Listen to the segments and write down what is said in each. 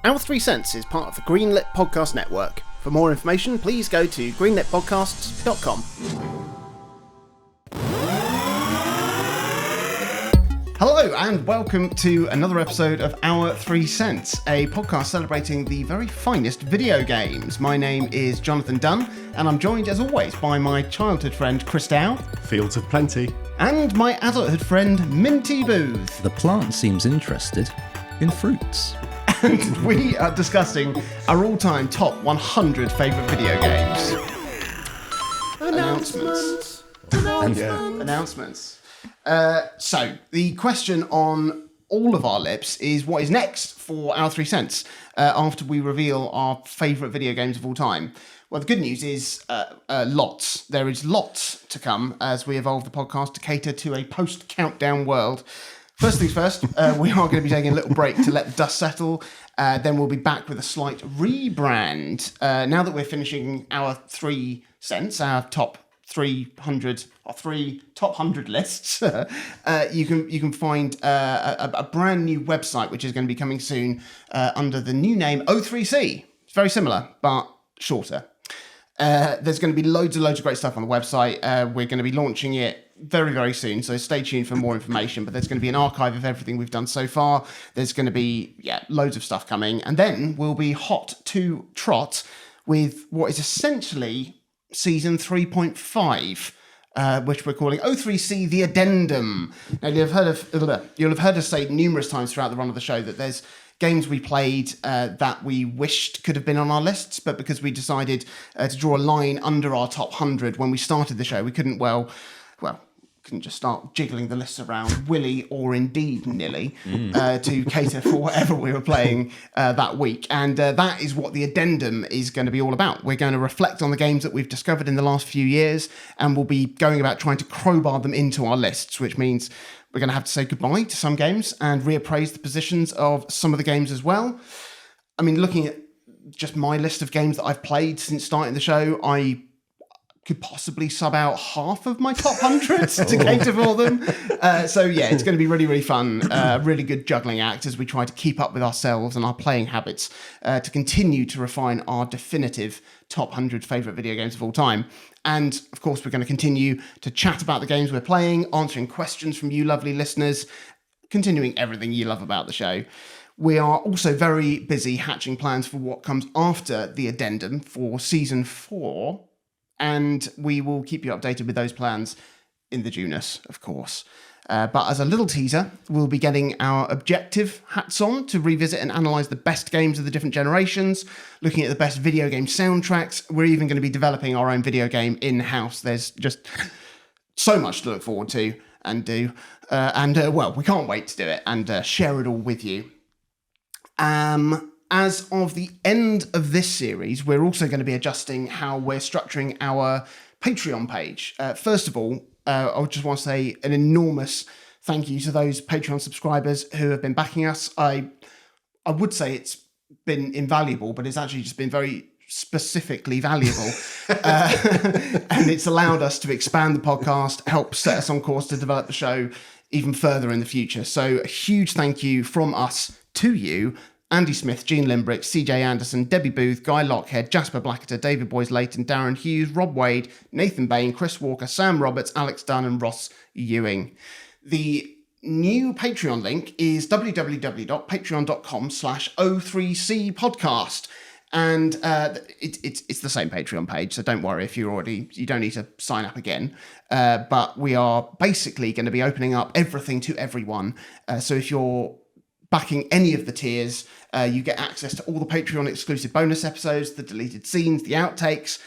O3C is part of the Greenlit Podcast Network. For more information, please go to greenlitpodcasts.com. Hello and welcome to another episode of Our 3 Cents, a podcast celebrating the very finest video games. My name is Jonathan Dunn, and I'm joined as always by my childhood friend Chris Dow. Fields of plenty. And my adulthood friend Minty Booth. The plant seems interested in fruits. And we are discussing our all-time top 100 favourite video games. Announcements. Announcements. So, the question on all of our lips is what is next for our 3 cents after we reveal our favourite video games of all time. Well, the good news is lots. There is lots to come as we evolve the podcast to cater to a post-countdown world. First things first, we are going to be taking a little break to let the dust settle. Then we'll be back with a slight rebrand. Now that we're finishing our 3 cents, our top 300 or 3 top 100 lists, you can find a brand new website which is going to be coming soon under the new name O3C. It's very similar, but shorter. There's going to be loads of great stuff on the website. We're going to be launching it very, very soon, so stay tuned for more information. But there's going to be an archive of everything we've done so far. There's going to be, loads of stuff coming. And then we'll be hot to trot with what is essentially season 3.5, which we're calling O3C The Addendum. Now, you'll have heard us say numerous times throughout the run of the show that there's games we played that we wished could have been on our lists, but because we decided to draw a line under our top 100 when we started the show, we couldn't just start jiggling the lists around willy or indeed nilly to cater for whatever we were playing that week. And that is what the addendum is going to be all about. We're going to reflect on the games that we've discovered in the last few years, and we'll be going about trying to crowbar them into our lists, which means we're going to have to say goodbye to some games and reappraise the positions of some of the games as well. I mean, looking at just my list of games that I've played since starting the show, I could possibly sub out half of my top 100 to cater for them. So yeah, it's going to be really, really fun. Really good juggling act as we try to keep up with ourselves and our playing habits to continue to refine our definitive top 100 favourite video games of all time. And of course, we're going to continue to chat about the games we're playing, answering questions from you lovely listeners, continuing everything you love about the show. We are also very busy hatching plans for what comes after the addendum for season 4. And we will keep you updated with those plans in the Junus, of course. But as a little teaser, we'll be getting our objective hats on to revisit and analyse the best games of the different generations, looking at the best video game soundtracks. We're even going to be developing our own video game in-house. There's just so much to look forward to and do. We can't wait to do it and share it all with you. As of the end of this series, we're also going to be adjusting how we're structuring our Patreon page. First of all, I just want to say an enormous thank you to those Patreon subscribers who have been backing us. I would say it's been invaluable, but it's actually just been very specifically valuable. And it's allowed us to expand the podcast, help set us on course to develop the show even further in the future. So a huge thank you from us to you. Andy Smith, Gene Limbrick, CJ Anderson, Debbie Booth, Guy Lockhead, Jasper Blacketer, David Boyes-Layton, Darren Hughes, Rob Wade, Nathan Bain, Chris Walker, Sam Roberts, Alex Dunn and Ross Ewing. The new Patreon link is www.patreon.com/O3C podcast. And it's the same Patreon page, so don't worry if you don't need to sign up again. But we are basically going to be opening up everything to everyone. So if you're backing any of the tiers, you get access to all the Patreon exclusive bonus episodes, the deleted scenes, the outtakes,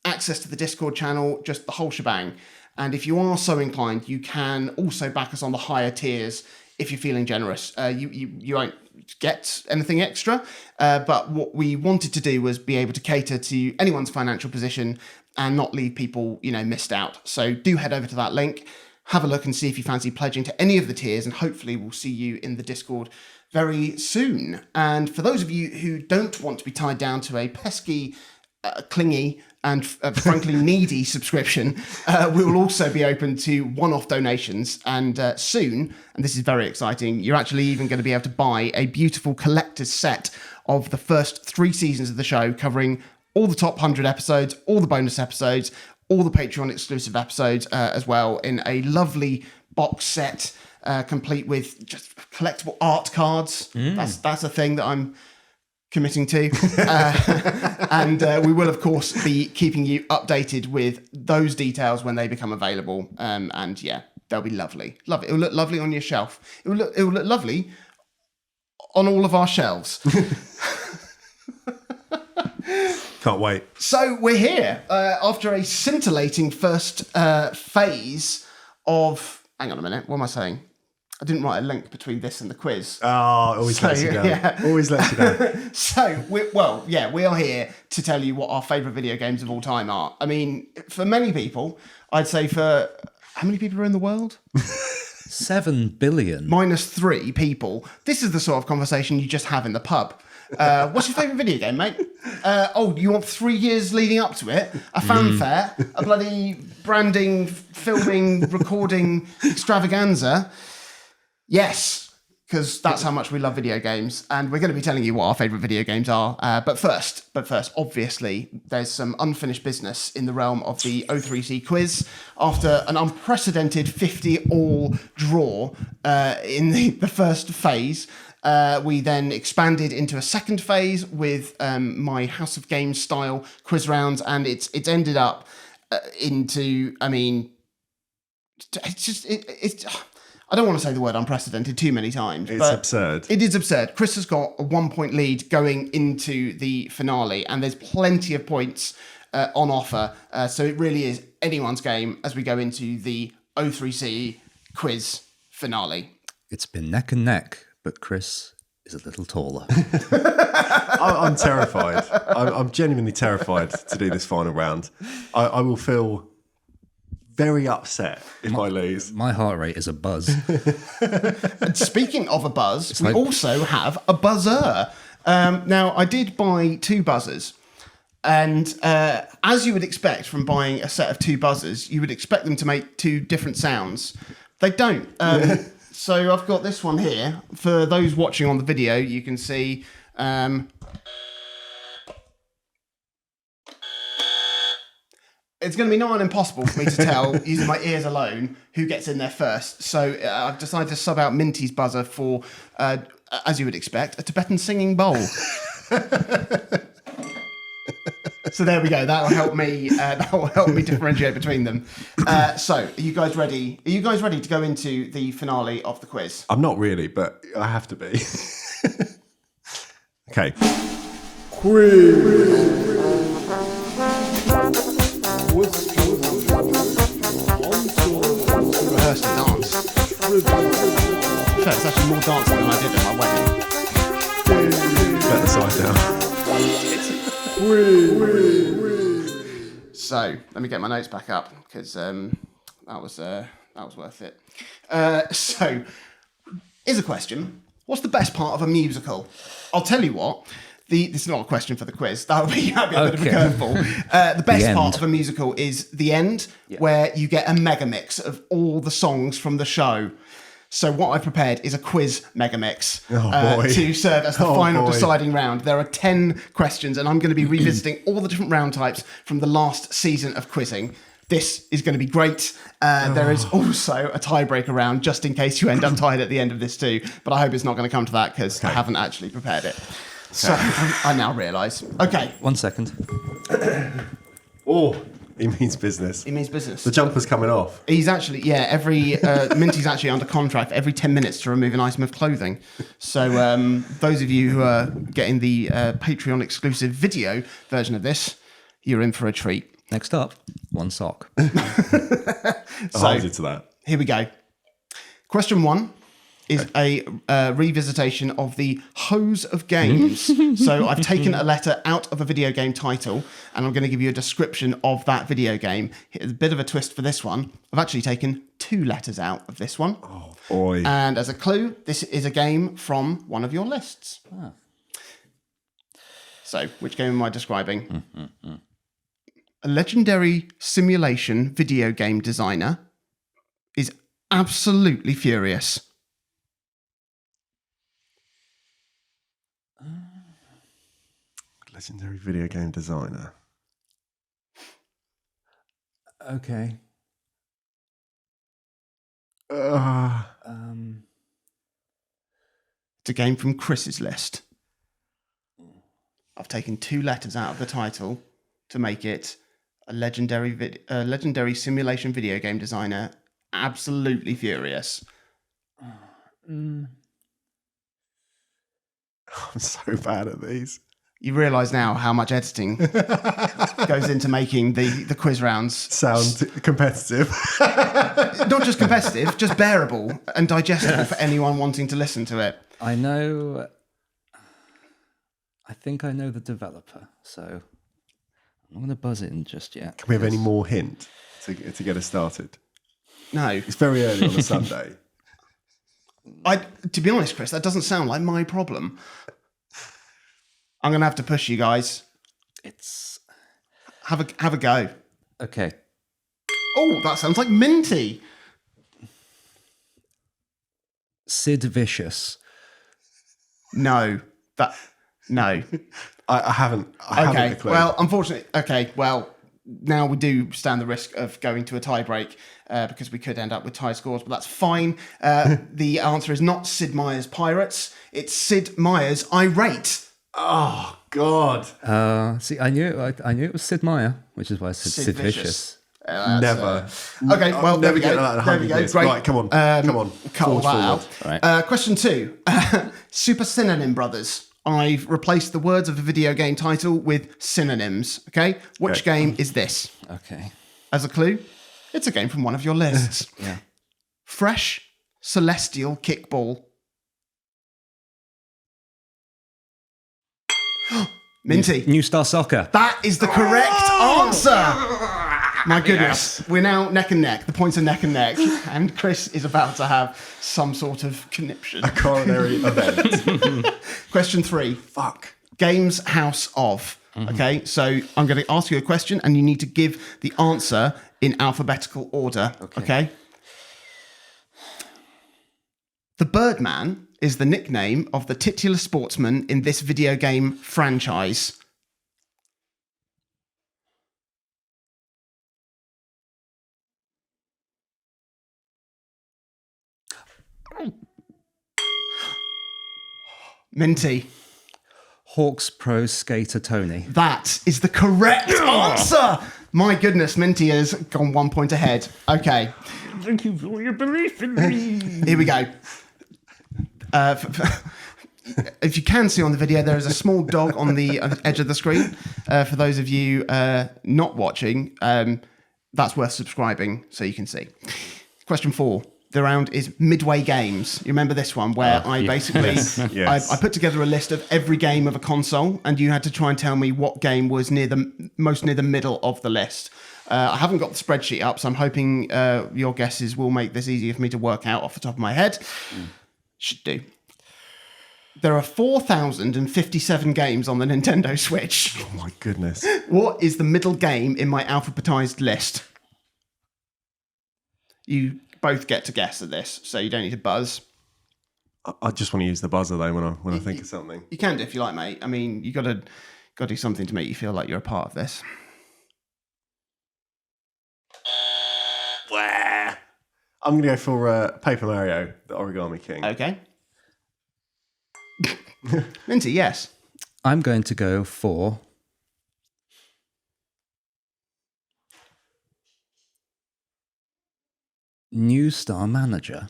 access to the Discord channel, just the whole shebang. And if you are so inclined, you can also back us on the higher tiers if you're feeling generous. You won't get anything extra, but what we wanted to do was be able to cater to anyone's financial position and not leave people, missed out. So do head over to that link, have a look and see if you fancy pledging to any of the tiers, and hopefully we'll see you in the Discord very soon. And for those of you who don't want to be tied down to a pesky, clingy and frankly needy subscription, we will also be open to one-off donations. And soon, and this is very exciting, you're actually even going to be able to buy a beautiful collector's set of the first 3 seasons of the show, covering all the top 100 episodes, all the bonus episodes, all the Patreon exclusive episodes as well, in a lovely box set, complete with just collectible art cards. That's a thing that I'm committing to. And we will, of course, be keeping you updated with those details when they become available. And yeah, they'll be lovely. It will look lovely on your shelf. It will look lovely on all of our shelves. Can't wait. So we're here after a scintillating first phase of... Hang on a minute. What am I saying? I didn't write a link between this and the quiz. Oh, always lets you down. Yeah. Always lets you down. So, we are here to tell you what our favourite video games of all time are. I mean, for many people, I'd say for... How many people are in the world? 7 billion. -3 people. This is the sort of conversation you just have in the pub. What's your favourite video game, mate? You want 3 years leading up to it? A fanfare? A bloody branding, filming, recording extravaganza? Yes, because that's how much we love video games, and we're going to be telling you what our favourite video games are. But first, obviously, there's some unfinished business in the realm of the O3C quiz. After an unprecedented 50-all draw in the first phase, we then expanded into a second phase with my House of Games style quiz rounds, and it's ended up into, I mean, it's I don't want to say the word unprecedented too many times. It's but absurd. It is absurd. Chris has got a 1-point lead going into the finale, and there's plenty of points on offer. So it really is anyone's game as we go into the O3C quiz finale. It's been neck and neck, but Chris is a little taller. I'm terrified. I'm genuinely terrified to do this final round. I will feel very upset if I lose. My heart rate is a buzz. And speaking of a buzz, we also have a buzzer. Now, I did buy 2 buzzers. And as you would expect from buying a set of 2 buzzers, you would expect them to make 2 different sounds. They don't. So I've got this one here. For those watching on the video, you can see... it's going to be nigh on impossible for me to tell, using my ears alone, who gets in there first. So I've decided to sub out Minty's buzzer for, as you would expect, a Tibetan singing bowl. So there we go. That'll help me. That'll help me differentiate between them. So, are you guys ready? Are you guys ready to go into the finale of the quiz? I'm not really, but I have to be. Okay. Quiz. Rehearsed a dance. It's actually more dancing than I did at my wedding. Let the side down. So let me get my notes back up because that was worth it. So here's a question: what's the best part of a musical? I'll tell you what. This is not a question for the quiz. That'd be a bit of a curveball. The best part of a musical is the end, where you get a mega mix of all the songs from the show. So what I've prepared is a quiz mega mix to serve as the final deciding round. There are 10 questions, and I'm going to be revisiting all the different round types from the last season of quizzing. This is going to be great. There is also a tiebreaker round, just in case you end up tied at the end of this too. But I hope it's not going to come to that because I haven't actually prepared it. So I now realise. Okay. 1 second. He means business. He means business. The jumper's coming off. He's actually, Minty's actually under contract every 10 minutes to remove an item of clothing. So those of you who are getting the Patreon exclusive video version of this, you're in for a treat. Next up, 1 sock. I'll hold you to that. Here we go. Question 1 is a revisitation of the Hose of Games. So I've taken a letter out of a video game title, and I'm going to give you a description of that video game. Here's a bit of a twist for this one. I've actually taken 2 letters out of this one. Oh, boy. And as a clue, this is a game from one of your lists. So, which game am I describing? a legendary simulation video game designer, is absolutely furious. Legendary video game designer. Okay. It's a game from Chris's list. I've taken 2 letters out of the title to make it a legendary simulation video game designer, absolutely furious. I'm so bad at these. You realise now how much editing goes into making the quiz rounds Sound competitive. not just competitive, just bearable and digestible for anyone wanting to listen to it. I think I know the developer, so I'm not going to buzz it in just yet. Can we have any more hint to get us started? No. It's very early on a Sunday. To be honest, Chris, that doesn't sound like my problem. I'm going to have to push you guys. It's... Have a go. Okay. Oh, that sounds like Minty. Sid Vicious. No. No. I haven't a clue. Well, unfortunately, now we do stand the risk of going to a tie break because we could end up with tie scores, but that's fine. The answer is not Sid Meier's Pirates. It's Sid Meier's Irate. Oh, God. See, I knew it was Sid Meier, which is why I said Sid Vicious. Never. Okay, well, there we go. There we go. Years. Great. Right, come on. Come on. Cut all Forward. that out. Question 2. Super Synonym Brothers. I've replaced the words of the video game title with synonyms. Okay? Which game is this? Okay. As a clue, it's a game from one of your lists. Yeah. Fresh Celestial Kickball. Minty. New Star Soccer. That is the correct answer. My goodness. We're now neck and neck. The points are neck and neck. And Chris is about to have some sort of conniption. A coronary event. Question 3. Fuck. Games House of. Okay, so I'm going to ask you a question and you need to give the answer in alphabetical order. Okay? The Birdman is the nickname of the titular sportsman in this video game franchise. Minty. Hawks Pro Skater Tony. That is the correct answer. My goodness, Minty has gone 1 point ahead. Okay. Thank you for your belief in me. Here we go. If you can see on the video, there is a small dog on the edge of the screen. For those of you not watching, that's worth subscribing so you can see. Question 4. The round is Midway Games. You remember this one where I basically Yes. I put together a list of every game of a console, and you had to try and tell me what game was most near the middle of the list. I haven't got the spreadsheet up, so I'm hoping your guesses will make this easier for me to work out off the top of my head. Should do. There are 4,057 games on the Nintendo Switch. Oh, my goodness. What is the middle game in my alphabetized list? You both get to guess at this, so you don't need to buzz. I just want to use the buzzer, though, when I think of something. You can do if you like, mate. I mean, you got to do something to make you feel like you're a part of this. I'm going to go for Paper Mario, the Origami King. Okay. Minty, yes. I'm going to go for New Star Manager.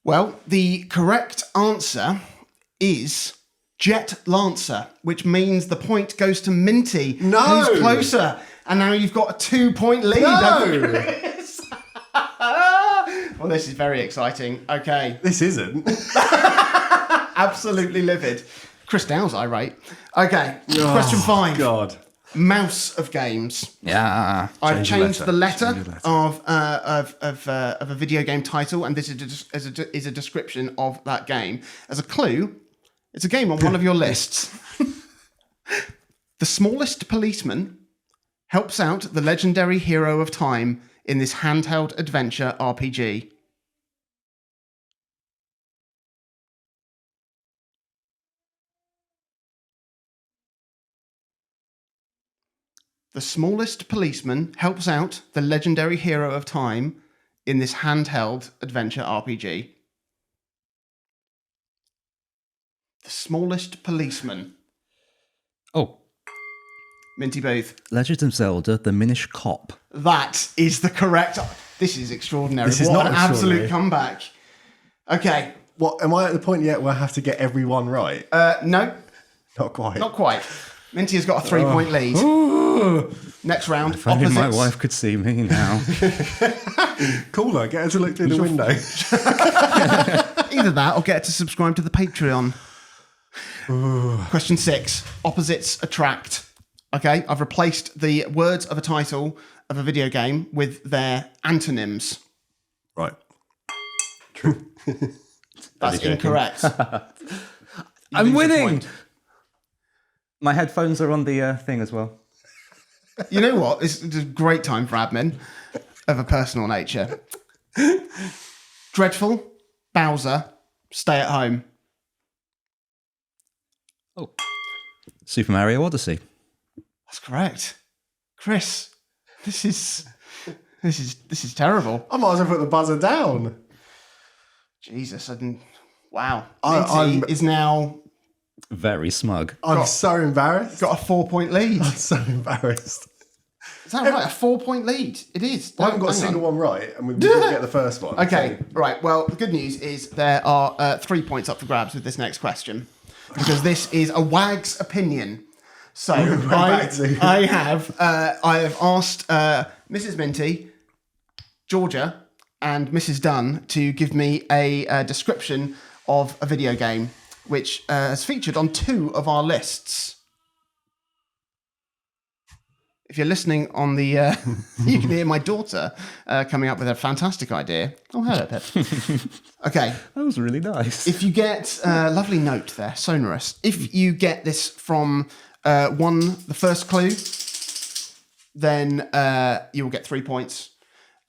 Well, the correct answer is Jet Lancer, which means the point goes to Minty. No! Who's closer. And now you've got a 2-point lead over Chris. Well, this is very exciting. Okay. This isn't. Absolutely livid. Chris Dow's irate. Okay. Question 5. God. Mouse of games. Yeah. I've Change changed the the letter. letter Change the of a video game title, and this is a description of that game. As a clue, it's a game on one of your lists. The smallest policeman helps out the legendary hero of time in this handheld adventure RPG? The smallest policeman helps out the legendary hero of time in this handheld adventure RPG. The smallest policeman. Oh, Minty Booth. Legend of Zelda: The Minish Cop. That is the correct. This is extraordinary. This is what not an absolute extraordinary. comeback. Okay. What, am I at the point yet where I have to get everyone right? No, Not quite. not quite. Minty has got a 3-point lead. Next round, If only my opposites. wife could see me now. Cooler, get her to look through the window. Either that or get her to subscribe to the Patreon. Question 6. Opposites attract. Okay, I've replaced the words of a title of a video game with their antonyms. Right. That's incorrect. You I'm lose a winning! point. My headphones are on the thing as well. You know what? It's a great time for admin of a personal nature. Dreadful, Bowser, stay at home. Oh. Super Mario Odyssey. That's correct. Chris, this is terrible. I might as well put the buzzer down. Jesus, I didn't. Wow. I'm- Minty is now Very smug. I'm so embarrassed. got a 4-point lead. I'm so embarrassed. Is that right? A 4-point lead. It is. I haven't got a Hang on. single one right, and we didn't get the first one. Okay, So- right. Well, the good news is there are 3 points up for grabs with this next question because this is a wag's opinion. So back to- I have asked Mrs. Minty, Georgia, and Mrs. Dunn to give me a description of a video game which has featured on 2 of our lists. If you're listening on the, you can hear my daughter coming up with a fantastic idea. Oh, hello, Pip. Okay, That was really nice. if you get lovely note there, sonorous. If you get this from the first clue, then you'll get 3 points.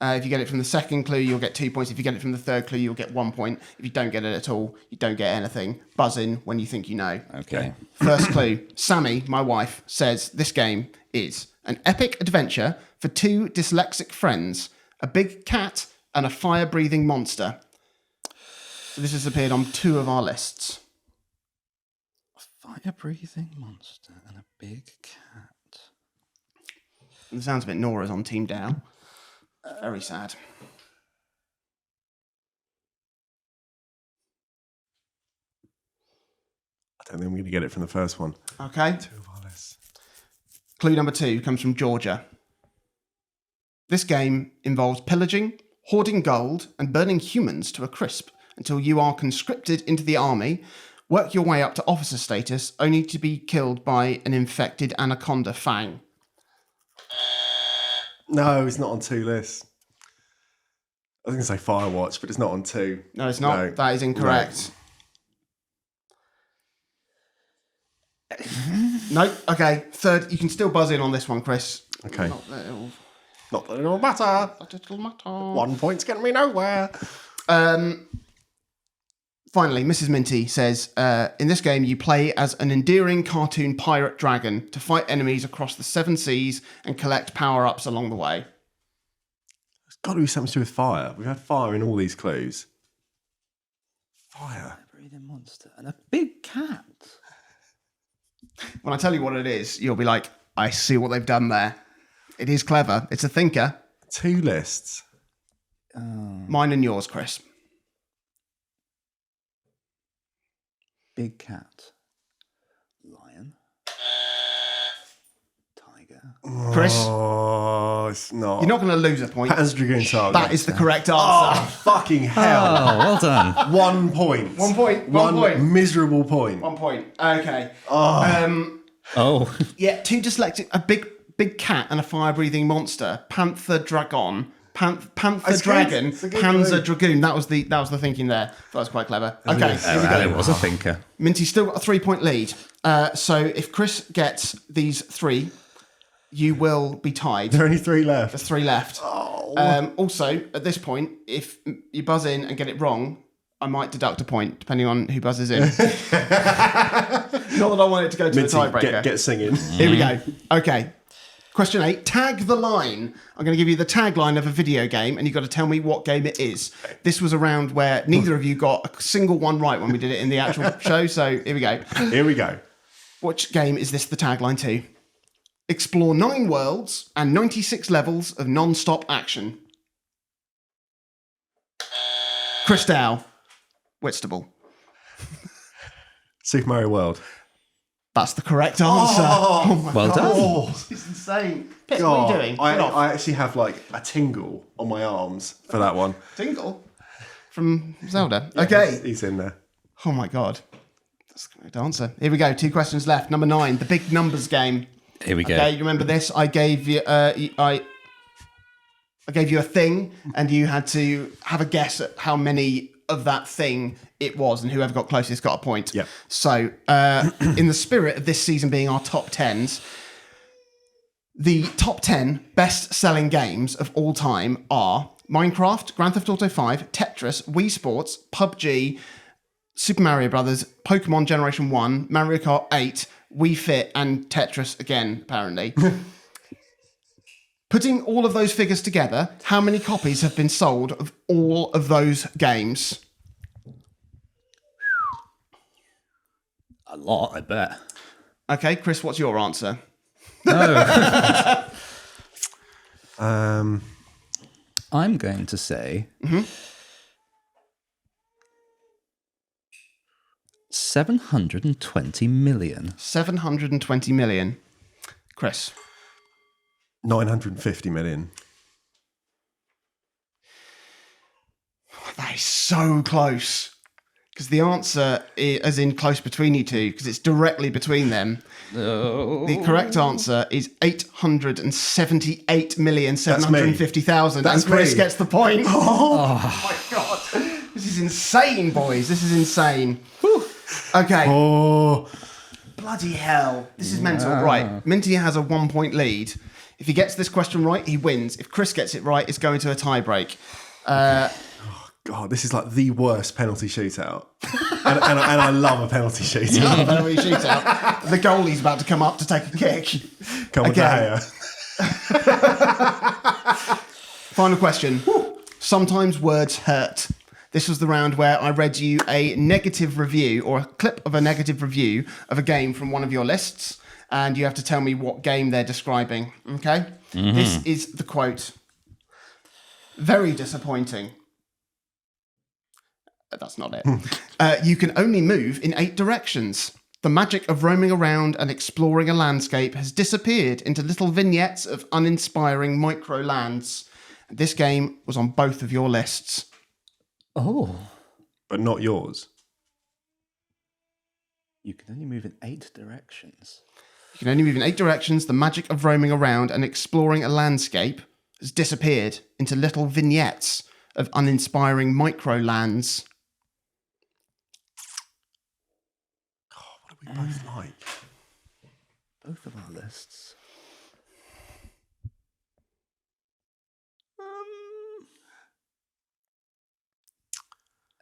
If you get it from the second clue, you'll get 2 points. If you get it from the third clue, you'll get 1 point. If you don't get it at all, you don't get anything. Buzz in when you think you know. Okay. First clue. Sammy, my wife, says this game is an epic adventure for 2 dyslexic friends, a big cat, and a fire-breathing monster. So this has appeared on 2 of our lists. Fire-breathing monster and a big cat. It sounds a bit Nora's on Team Dow. Very sad. I don't think I'm going to get it from the first one. Okay. Clue number 2 comes from Georgia. This game involves pillaging, hoarding gold, and burning humans to a crisp until you are conscripted into the army, work your way up to officer status, only to be killed by an infected anaconda fang. No, it's not on 2 lists. I was going to say Firewatch, but it's not on 2. No, it's not. No. That is incorrect. No. Okay. Third, you can still buzz in on this one, Chris. Okay. Not that it'll- Not that it'll matter. that it'll matter. 1 point's getting me nowhere. Finally, Mrs. Minty says, in this game, you play as an endearing cartoon pirate dragon to fight enemies across the 7 seas and collect power-ups along the way. It's got to be something to do with fire. We've had fire in all these clues. Fire. Fire-breathing monster and a big cat. When I tell you what it is, you'll be like, I see what they've done there. It is clever. It's a thinker. 2 lists. Mine and yours, Chris. Big cat. Lion. Tiger. Chris, Oh, it's not. you're not going to lose a point. Panzer Dragoon Saga. That is the correct answer. Oh, fucking hell. Oh, well done. 1 point. 1 point. 1 point. Miserable point. 1 point. Okay. Oh. Yeah, 2 dyslexic, a big cat and a fire-breathing monster. Panther Dragon. Panther That's good. Dragon. It's a good Panzer clue. Dragoon. That was the thinking there. That was quite clever. Okay, here we Well, it go. was a thinker. Minty's still got a 3-point lead. So if Chris gets these 3, you will be tied. There are only 3 left. There's 3 left. Also, at this point, if you buzz in and get it wrong, I might deduct a point, depending on who buzzes in. Not that I want it to go to Minty, a tiebreaker. get singing. Here we go. Okay. Question 8. Tag the line. I'm going to give you the tagline of a video game, and you've got to tell me what game it is. This was a round where neither of you got a single one right when we did it in the actual show, so here we go. Here we go. Which game is this the tagline to? Explore 9 worlds and 96 levels of non-stop action. Chris Dow. Whitstable. Super Mario World. That's the correct answer. Oh my Well God. done. This is insane. Pitt, what are you doing? Get off. I actually have like a tingle on my arms for that one. Tingle from Zelda. Okay. He's in there. Oh my God. That's the correct answer. Here we go. 2 questions left. Number 9, the big numbers game. Here we go. Okay, you remember this? I gave you I gave you a thing, and you had to have a guess at how many of that thing it was, and whoever got closest got a point. Yep. So, in the spirit of this season being our top 10s, the top 10 best-selling games of all time are Minecraft, Grand Theft Auto 5, Tetris, Wii Sports, PUBG, Super Mario Brothers, Pokemon Generation 1, Mario Kart 8, Wii Fit, and Tetris again, apparently. Putting all of those figures together, how many copies have been sold of all of those games? A lot, I bet. Okay, Chris, what's your answer? No. Um, I'm going to say 720 million. 720 million. Chris? 950 million. That is so close. Because the answer is as in close between you two, because it's directly between them. No. The correct answer is 878,750,000. That's and Chris me. gets the point. Oh my God. This is insane, boys. This is insane. Whew. Okay. Oh, Bloody hell. This is mental. Right. Minty has a 1-point lead. If he gets this question right, he wins. If Chris gets it right, it's going to a tie-break. God, this is like the worst penalty shootout. and I love a penalty shootout. Penalty shootout. The goalie's about to come up to take a kick. Come on, Okay. Dahlia. Final question. Sometimes words hurt. This was the round where I read you a negative review or a clip of a negative review of a game from one of your lists, and you have to tell me what game they're describing. Okay? This is the quote. Very disappointing. That's not it. You can only move in 8 directions. The magic of roaming around and exploring a landscape has disappeared into little vignettes of uninspiring micro lands. This game was on both of your lists. Oh. But not yours. You can only move in 8 directions. You can only move in 8 directions. The magic of roaming around and exploring a landscape has disappeared into little vignettes of uninspiring micro lands. What do we both like? Both of our lists.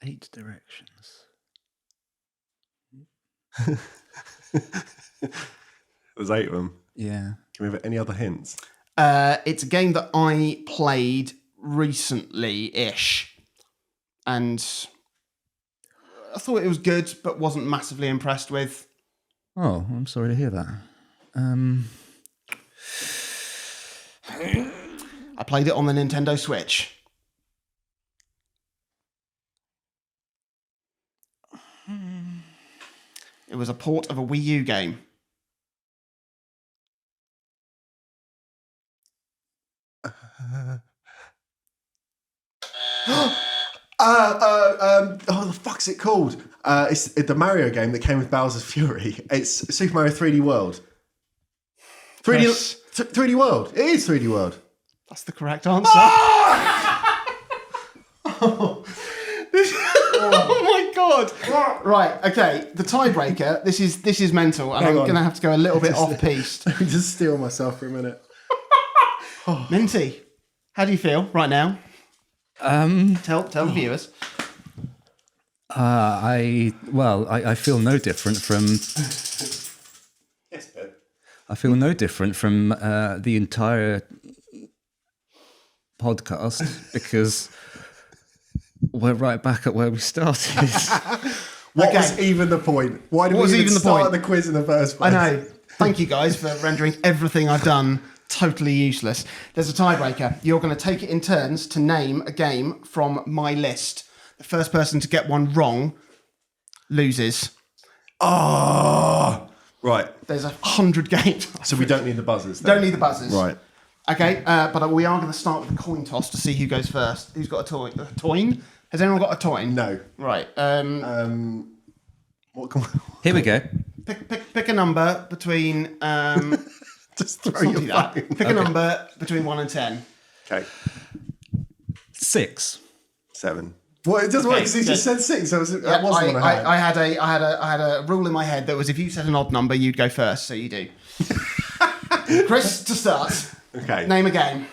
8 directions. There's 8 of them. Yeah. Can we have any other hints? It's a game that I played recently-ish. And I thought it was good, but wasn't massively impressed with. Oh, I'm sorry to hear that. I played it on the Nintendo Switch. It was a port of a Wii U game. Oh, the fuck's it called? It's the Mario game that came with Bowser's Fury. It's Super Mario 3D World. 3D, Chris. 3D World. It is 3D World. That's the correct answer. Oh my god! Right, okay. The tiebreaker. This is mental, and I'm going to have to go a little bit off piste. Let me just steal myself for a minute. Minty, how do you feel right now? Tell the viewers. I feel no different from. Yes, Pip. I feel no different from the entire podcast because we're right back at where we started. What was even the point? Why did we even start the quiz in the first place? I know. Thank you guys for rendering everything I've done totally useless. There's a tiebreaker. You're going to take it in turns to name a game from my list. The first person to get one wrong loses. Oh, right. There's 100 games. So we don't need the buzzers. Don't need the buzzers. Right. Okay, but we are going to start with a coin toss to see who goes first. Who's got a toin? Has anyone got a toin? No. Right. What can we... Here we go. Pick a number between. Just throw your phone. Pick a number between 1 and 10. Okay. 6. 7. Well, it doesn't work because he just said 6. So that wasn't what I had. I had a rule in my head that was if you said an odd number, you'd go first. So you do. Chris, to start. Okay. Name a game.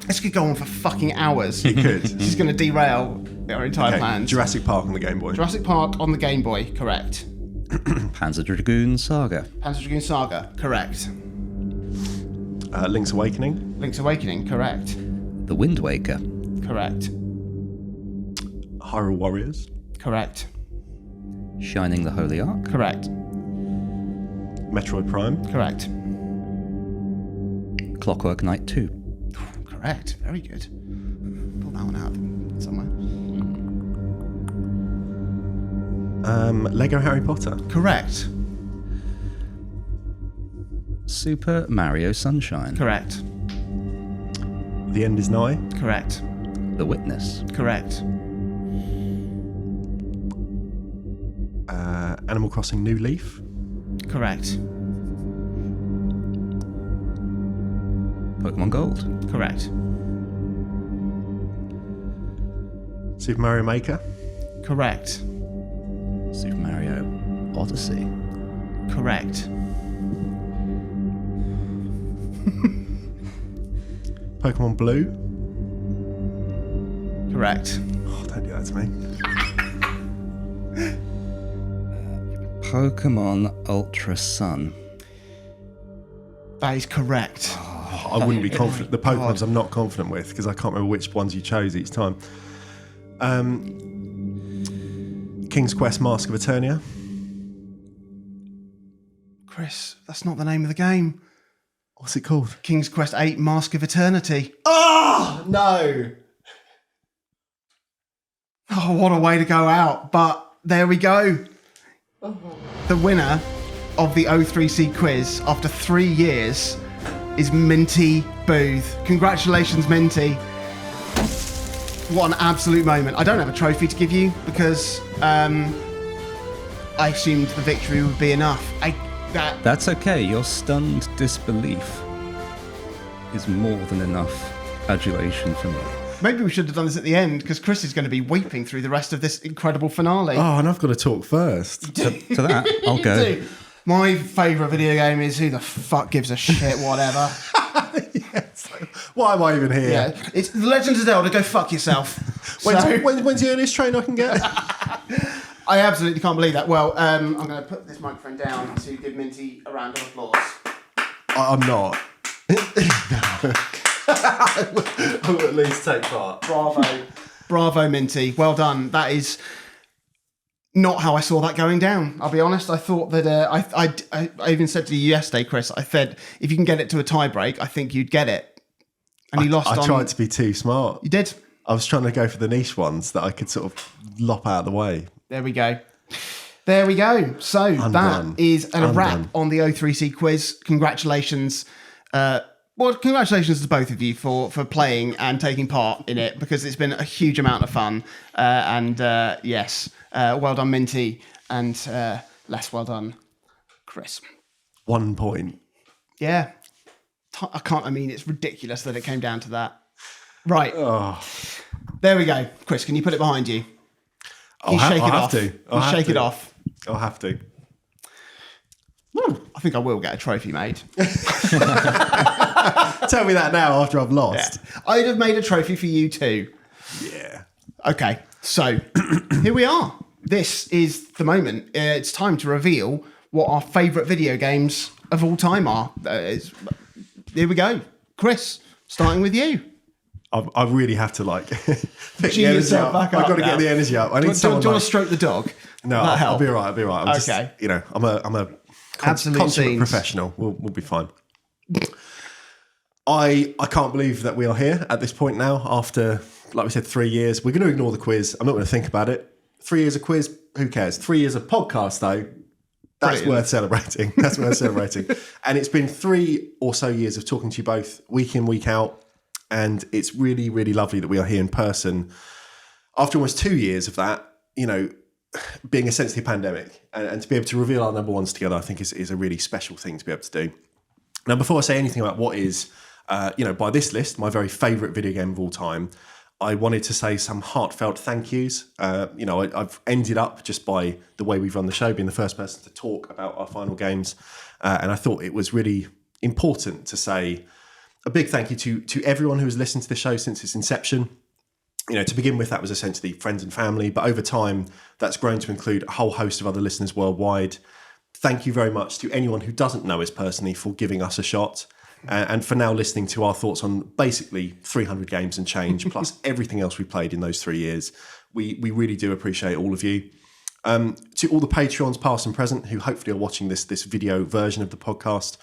This could go on for fucking hours. It could. This is going to derail our entire plans. Jurassic Park on the Game Boy. Jurassic Park on the Game Boy, correct. Panzer Dragoon Saga. Panzer Dragoon Saga, correct. Link's Awakening. Link's Awakening, correct. The Wind Waker. Correct. Hyrule Warriors. Correct. Shining the Holy Ark. Correct. Metroid Prime. Correct. Clockwork Knight 2. Correct. Very good. Pull that one out somewhere. Lego Harry Potter. Correct. Super Mario Sunshine. Correct. The End is Nigh. Correct. The Witness. Correct. Animal Crossing New Leaf. Correct. Pokemon Gold. Correct. Super Mario Maker. Correct. Super Mario Odyssey. Correct. Pokemon Blue. Correct. Oh, don't do that to me. Pokemon Ultra Sun. That is correct. I wouldn't be confident. The Pokemons I'm not confident with because I can't remember which ones you chose each time. King's Quest Mask of Eternia. Chris, that's not the name of the game. What's it called? King's Quest 8 Mask of Eternity. Oh, no. Oh, what a way to go out. But there we go. The winner of the O3C quiz after 3 years is Minty Booth. Congratulations, Minty. What an absolute moment. I don't have a trophy to give you because I assumed the victory would be enough. That's okay. Your stunned disbelief is more than enough adulation for me. Maybe we should have done this at the end because Chris is going to be weeping through the rest of this incredible finale. Oh, and I've got to talk first. To that, I'll You go. do. My favourite video game is Who the Fuck Gives a Shit, whatever. Yes. Why am I even here? Yeah, it's The Legend of Zelda, go fuck yourself. When's the earliest train I can get? I absolutely can't believe that. Well, I'm going to put this microphone down to give Minty a round of applause. I'm not. I will at least take part. Bravo, Minty. Well done. That is not how I saw that going down. I'll be honest. I thought that I even said to you yesterday, Chris. I said if you can get it to a tie break, I think you'd get it. And you lost. I tried to be too smart. You did. I was trying to go for the niche ones that I could sort of lop out of the way. There we go. There we go. So that is a wrap on the O3C quiz. Congratulations. Well, congratulations to both of you for playing and taking part in it because it's been a huge amount of fun. Yes, well done, Minty, and less well done, Chris. 1 point. Yeah. I mean, it's ridiculous that it came down to that. Right. Oh. There we go. Chris, can you put it behind you? You shake it off. I'll have Shake to. it off. I'll have to. I think I will get a trophy made. Tell me that now after I've lost. Yeah. I'd have made a trophy for you too. Yeah. Okay, so here we are. This is the moment. It's time to reveal what our favourite video games of all time are. Here we go. Chris, starting with you. I really have to pick Gee the energy yourself up. back I've got up to get now. the energy up. I need Do you someone want to stroke the dog? No, That'll I'll help. be all right. I'll be all right. I'm just, Okay. I'm a Absolute consummate scenes. professional. We'll be fine. I can't believe that we are here at this point now after, like we said, 3 years. We're going to ignore the quiz. I'm not going to think about it. 3 years of quiz, who cares? 3 years of podcast, though, that's Brilliant. worth celebrating. That's worth celebrating. And it's been 3 or so years of talking to you both week in, week out. And it's really, really lovely that we are here in person. After almost 2 years of that, being essentially a pandemic, and to be able to reveal our number ones together, I think is a really special thing to be able to do. Now, before I say anything about what is, by this list, my very favourite video game of all time, I wanted to say some heartfelt thank yous. I've ended up, just by the way we've run the show, being the first person to talk about our final games. And I thought it was really important to say a big thank you to everyone who has listened to the show since its inception. To begin with, that was essentially friends and family. But over time, that's grown to include a whole host of other listeners worldwide. Thank you very much to anyone who doesn't know us personally for giving us a shot. And for now listening to our thoughts on basically 300 games and change, plus everything else we played in those 3 years. We really do appreciate all of you. To all the Patreons, past and present, who hopefully are watching this video version of the podcast,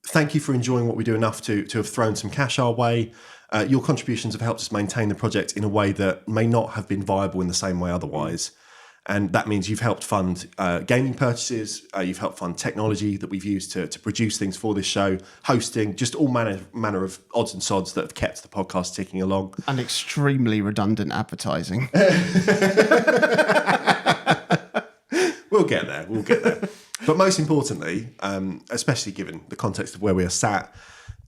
thank you for enjoying what we do enough to have thrown some cash our way. Your contributions have helped us maintain the project in a way that may not have been viable in the same way otherwise. And that means you've helped fund gaming purchases, you've helped fund technology that we've used to produce things for this show, hosting, just all manner of odds and sods that have kept the podcast ticking along. And extremely redundant advertising. We'll get there. But most importantly, especially given the context of where we are sat,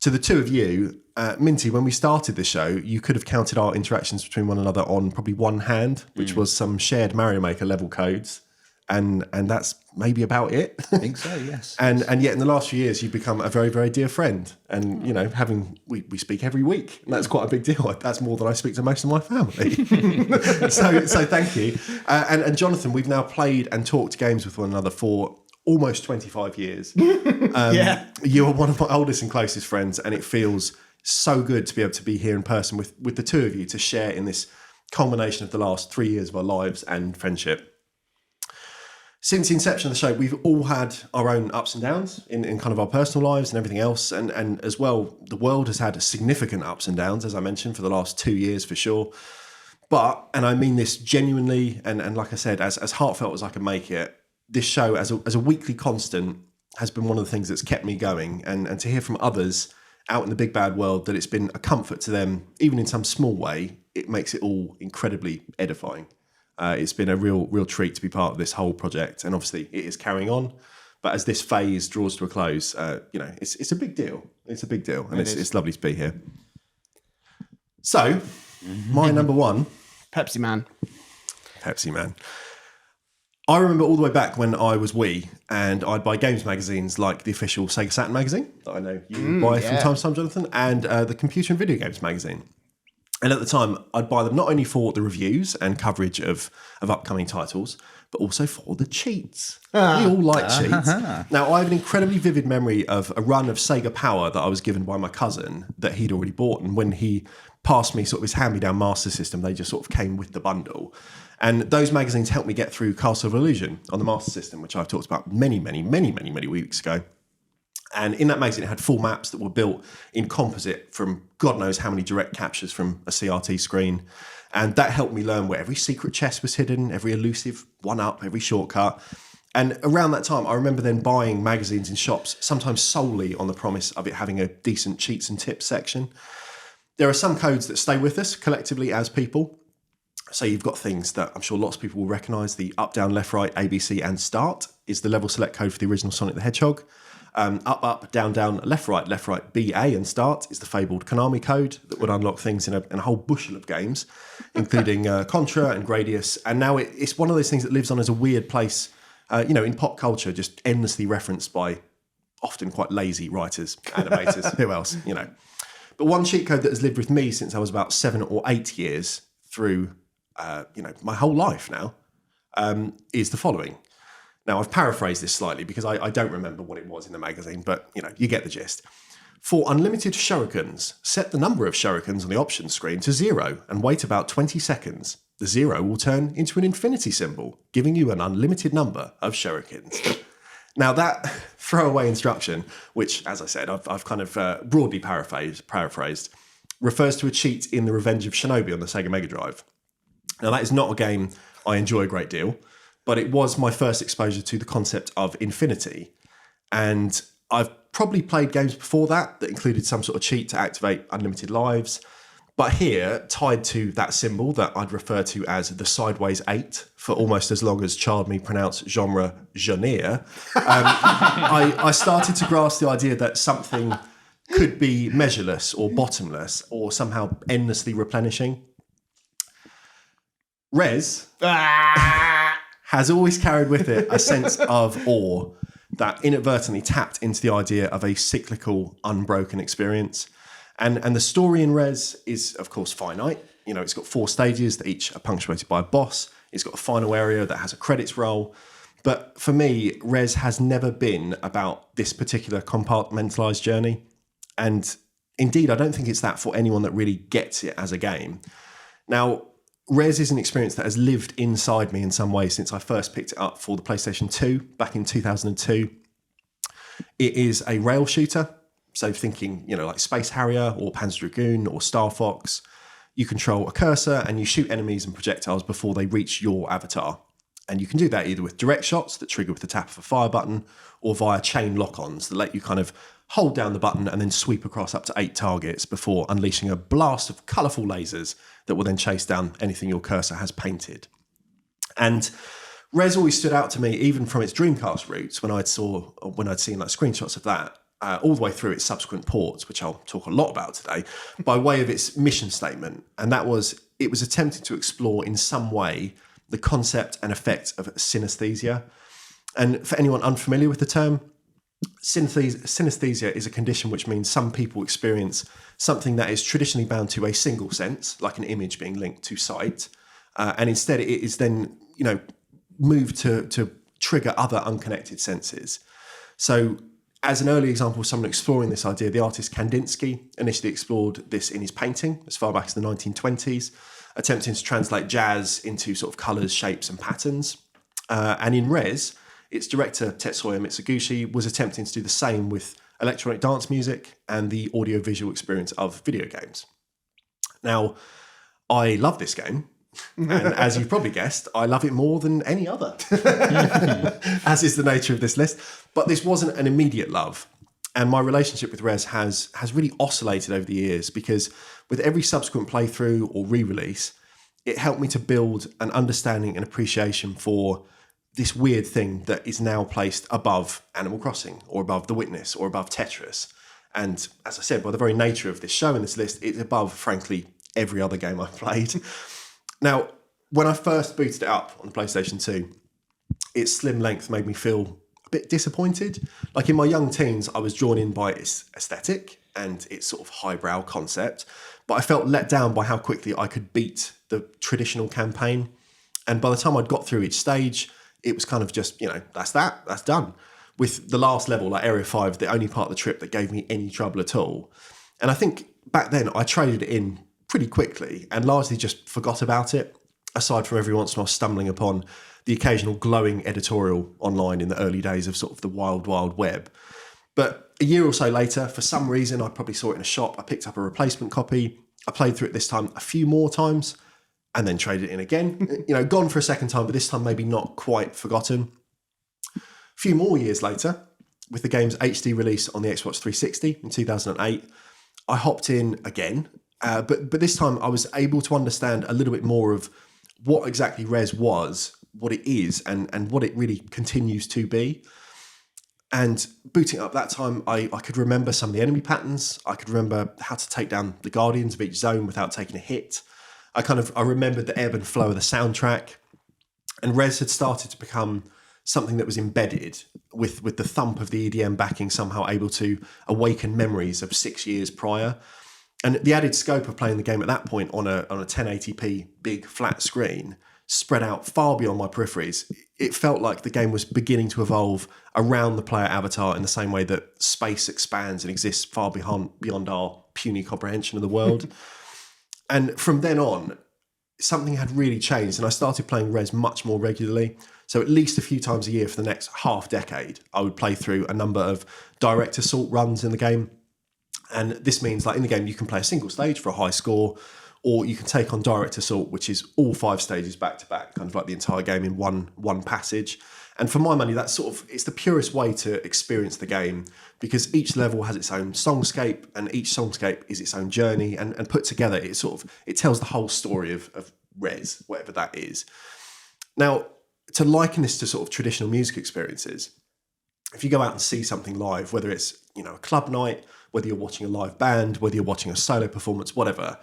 to the two of you, Minty, when we started the show, you could have counted our interactions between one another on probably one hand, which was some shared Mario Maker level codes. And that's maybe about it. I think so, yes. And yet in the last few years, you've become a very, very dear friend. And, we speak every week. And that's quite a big deal. That's more than I speak to most of my family. so thank you. And Jonathan, we've now played and talked games with one another for almost 25 years. Yeah. You are one of my oldest and closest friends, and it feels so good to be able to be here in person with the two of you to share in this culmination of the last 3 years of our lives and friendship. Since the inception of the show, we've all had our own ups and downs in kind of our personal lives and everything else. And as well, the world has had significant ups and downs, as I mentioned, for the last 2 years for sure. But, and I mean this genuinely, and like I said, as heartfelt as I can make it, this show as a weekly constant has been one of the things that's kept me going. And to hear from others out in the big bad world that it's been a comfort to them, even in some small way, it makes it all incredibly edifying. It's been a real treat to be part of this whole project. And obviously it is carrying on. But as this phase draws to a close, it's a big deal. It's a big deal. And it's lovely to be here. So, my number one. Pepsi Man. I remember all the way back when I was wee and I'd buy games magazines like the official Sega Saturn magazine that I know you buy from time to time, Jonathan, and the Computer and Video Games magazine. And at the time, I'd buy them not only for the reviews and coverage of upcoming titles, but also for the cheats. We all like cheats. Now, I have an incredibly vivid memory of a run of Sega Power that I was given by my cousin that he'd already bought. And when he passed me sort of his hand-me-down Master System, they just sort of came with the bundle. And those magazines helped me get through Castle of Illusion on the Master System, which I've talked about many weeks ago. And in that magazine, it had full maps that were built in composite from God knows how many direct captures from a CRT screen. And that helped me learn where every secret chest was hidden, every elusive one-up, every shortcut. And around that time, I remember then buying magazines in shops, sometimes solely on the promise of it having a decent cheats and tips section. There are some codes that stay with us collectively as people. So you've got things that I'm sure lots of people will recognise. The up, down, left, right, ABC and start is the level select code for the original Sonic the Hedgehog. Up, up, down, down, left, right, B, A and start is the fabled Konami code that would unlock things in a whole bushel of games, including Contra and Gradius. And now it's one of those things that lives on as a weird place, in pop culture, just endlessly referenced by often quite lazy writers, animators, who else, But one cheat code that has lived with me since I was about 7 or 8 years through, my whole life now, is the following. Now, I've paraphrased this slightly because I don't remember what it was in the magazine, but, you get the gist. For unlimited shurikens, set the number of shurikens on the options screen to 0 and wait about 20 seconds. The 0 will turn into an infinity symbol, giving you an unlimited number of shurikens. Now, that throwaway instruction, which, as I said, I've kind of broadly paraphrased, refers to a cheat in The Revenge of Shinobi on the Sega Mega Drive. Now, that is not a game I enjoy a great deal, but it was my first exposure to the concept of infinity. And I've probably played games before that included some sort of cheat to activate unlimited lives. But here, tied to that symbol that I'd refer to as the Sideways 8 for almost as long as Child Me pronounced genre genre, I started to grasp the idea that something could be measureless or bottomless or somehow endlessly replenishing. Rez has always carried with it a sense of awe that inadvertently tapped into the idea of a cyclical, unbroken experience. And the story in Rez is, of course, finite. It's got 4 stages that each are punctuated by a boss. It's got a final area that has a credits roll. But for me, Rez has never been about this particular compartmentalized journey. And indeed, I don't think it's that for anyone that really gets it as a game. Now, Rez is an experience that has lived inside me in some way since I first picked it up for the PlayStation 2 back in 2002. It is a rail shooter. So thinking, like Space Harrier or Panzer Dragoon or Star Fox, you control a cursor and you shoot enemies and projectiles before they reach your avatar. And you can do that either with direct shots that trigger with the tap of a fire button or via chain lock-ons that let you kind of hold down the button and then sweep across up to 8 targets before unleashing a blast of colourful lasers that will then chase down anything your cursor has painted. And Rez always stood out to me, even from its Dreamcast roots, when I'd seen like screenshots of that, all the way through its subsequent ports, which I'll talk a lot about today, by way of its mission statement. And it was attempting to explore in some way the concept and effect of synesthesia. And for anyone unfamiliar with the term, synesthesia is a condition which means some people experience something that is traditionally bound to a single sense, like an image being linked to sight, and instead it is then, moved to trigger other unconnected senses. So, as an early example of someone exploring this idea, the artist Kandinsky initially explored this in his painting as far back as the 1920s, attempting to translate jazz into sort of colours, shapes and patterns. And in Rez, its director Tetsuya Mitsuguchi was attempting to do the same with electronic dance music and the audiovisual experience of video games. Now, I love this game. And as you've probably guessed, I love it more than any other, as is the nature of this list. But this wasn't an immediate love. And my relationship with Rez has really oscillated over the years because with every subsequent playthrough or re-release, it helped me to build an understanding and appreciation for this weird thing that is now placed above Animal Crossing or above The Witness or above Tetris. And as I said, by the very nature of this show and this list, it's above, frankly, every other game I've played. Now, when I first booted it up on the PlayStation 2, its slim length made me feel a bit disappointed. Like in my young teens, I was drawn in by its aesthetic and its sort of highbrow concept, but I felt let down by how quickly I could beat the traditional campaign. And by the time I'd got through each stage, it was kind of just, that's done. With the last level, like Area 5, the only part of the trip that gave me any trouble at all. And I think back then I traded it in pretty quickly and largely just forgot about it, aside from every once in a while stumbling upon the occasional glowing editorial online in the early days of sort of the wild, wild web. But a year or so later, for some reason, I probably saw it in a shop. I picked up a replacement copy. I played through it this time a few more times and then traded it in again. Gone for a second time, but this time maybe not quite forgotten. A few more years later, with the game's HD release on the Xbox 360 in 2008, I hopped in again. But this time I was able to understand a little bit more of what exactly Res was, what it is, and what it really continues to be. And booting up that time, I could remember some of the enemy patterns. I could remember how to take down the guardians of each zone without taking a hit. I remembered the ebb and flow of the soundtrack. And Res had started to become something that was embedded with the thump of the EDM backing, somehow able to awaken memories of 6 years prior. And the added scope of playing the game at that point on a 1080p big flat screen spread out far beyond my peripheries. It felt like the game was beginning to evolve around the player avatar in the same way that space expands and exists far beyond our puny comprehension of the world. And from then on, something had really changed, and I started playing Res much more regularly. So at least a few times a year for the next half decade, I would play through a number of direct assault runs in the game. And this means, like, in the game, you can play a single stage for a high score, or you can take on direct assault, which is all 5 stages back to back, kind of like the entire game in one passage. And for my money, that's it's the purest way to experience the game, because each level has its own songscape, and each songscape is its own journey, and put together, it tells the whole story of Res, whatever that is. Now, to liken this to sort of traditional music experiences, if you go out and see something live, whether it's, a club night, whether you're watching a live band, whether you're watching a solo performance, whatever,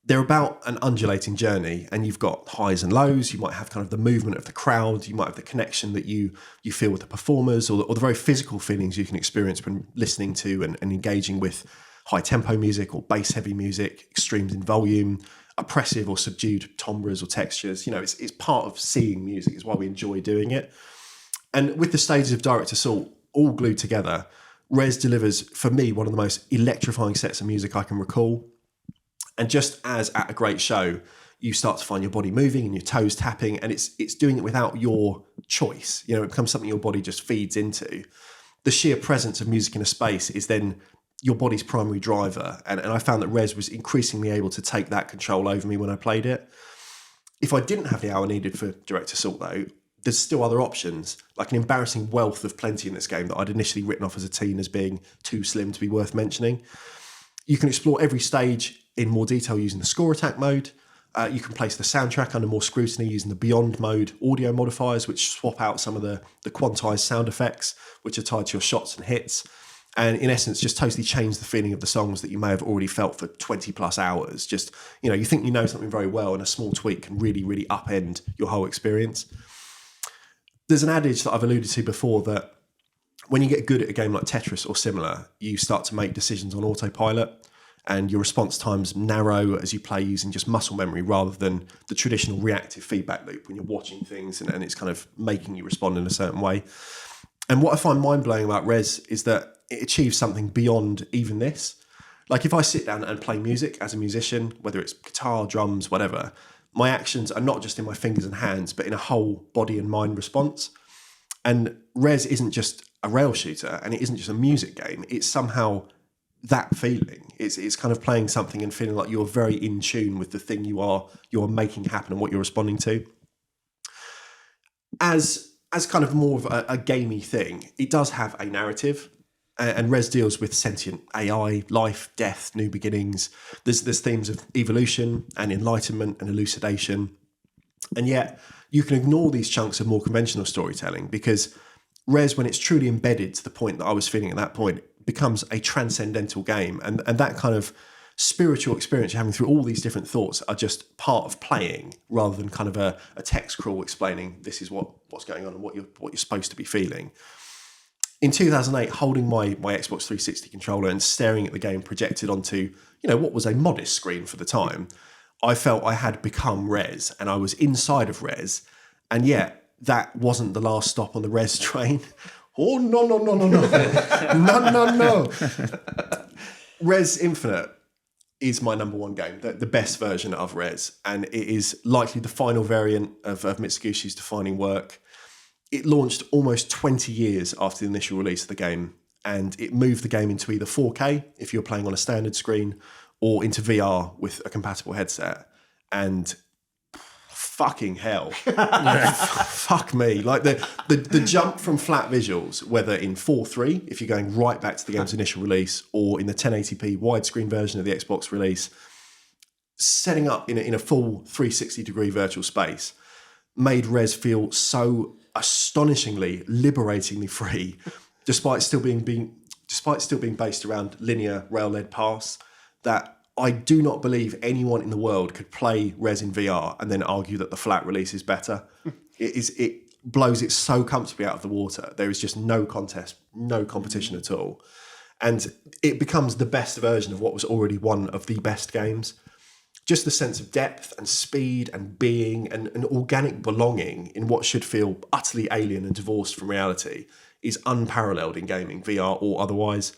they're about an undulating journey, and you've got highs and lows. You might have kind of the movement of the crowd. You might have the connection that you feel with the performers, or the very physical feelings you can experience when listening to and engaging with high tempo music or bass heavy music, extremes in volume, oppressive or subdued timbres or textures. It's part of seeing music. It's why we enjoy doing it. And with the stages of direct assault all glued together, Res delivers, for me, one of the most electrifying sets of music I can recall. And just as at a great show, you start to find your body moving and your toes tapping, and it's doing it without your choice. It becomes something your body just feeds into. The sheer presence of music in a space is then your body's primary driver. And I found that Res was increasingly able to take that control over me when I played it. If I didn't have the hour needed for direct assault, though, there's still other options, like an embarrassing wealth of plenty in this game that I'd initially written off as a teen as being too slim to be worth mentioning. You can explore every stage in more detail using the score attack mode. You can place the soundtrack under more scrutiny using the Beyond mode audio modifiers, which swap out some of the quantized sound effects, which are tied to your shots and hits. And in essence, just totally change the feeling of the songs that you may have already felt for 20 plus hours. Just, you think you know something very well, and a small tweak can really, really upend your whole experience. There's an adage that I've alluded to before that when you get good at a game like Tetris or similar, you start to make decisions on autopilot, and your response times narrow as you play using just muscle memory rather than the traditional reactive feedback loop when you're watching things and it's kind of making you respond in a certain way. And what I find mind-blowing about Res is that it achieves something beyond even this. Like, if I sit down and play music as a musician, whether it's guitar, drums, whatever, my actions are not just in my fingers and hands, but in a whole body and mind response. And Res isn't just a rail shooter, and it isn't just a music game. It's somehow that feeling. It's kind of playing something and feeling like you're very in tune with the thing you're making happen and what you're responding to. As kind of more of a gamey thing, it does have a narrative, and Res deals with sentient AI, life, death, new beginnings. There's themes of evolution and enlightenment and elucidation. And yet you can ignore these chunks of more conventional storytelling, because Res, when it's truly embedded to the point that I was feeling at that point, becomes a transcendental game. And that kind of spiritual experience you're having through all these different thoughts are just part of playing, rather than kind of a text crawl explaining this is what's going on and what you're supposed to be feeling. In 2008, holding my Xbox 360 controller and staring at the game projected onto, what was a modest screen for the time, I felt I had become Res, and I was inside of Res. And yet that wasn't the last stop on the Res train. Oh, no. No. Res Infinite is my number one game, the best version of Res, and it is likely the final variant of Mitsugushi's defining work. It launched almost 20 years after the initial release of the game, and it moved the game into either 4K if you're playing on a standard screen, or into VR with a compatible headset. And fucking hell. Fuck me. Like the jump from flat visuals, whether in 4:3, if you're going right back to the game's initial release, or in the 1080p widescreen version of the Xbox release, setting up in a full 360-degree virtual space made Res feel so astonishingly, liberatingly free, despite still being based around linear rail-led paths, that I do not believe anyone in the world could play Res in VR and then argue that the flat release is better. It blows it so comfortably out of the water. There is just no contest, no competition at all. And it becomes the best version of what was already one of the best games. Just the sense of depth and speed and being and an organic belonging in what should feel utterly alien and divorced from reality is unparalleled in gaming, VR or otherwise.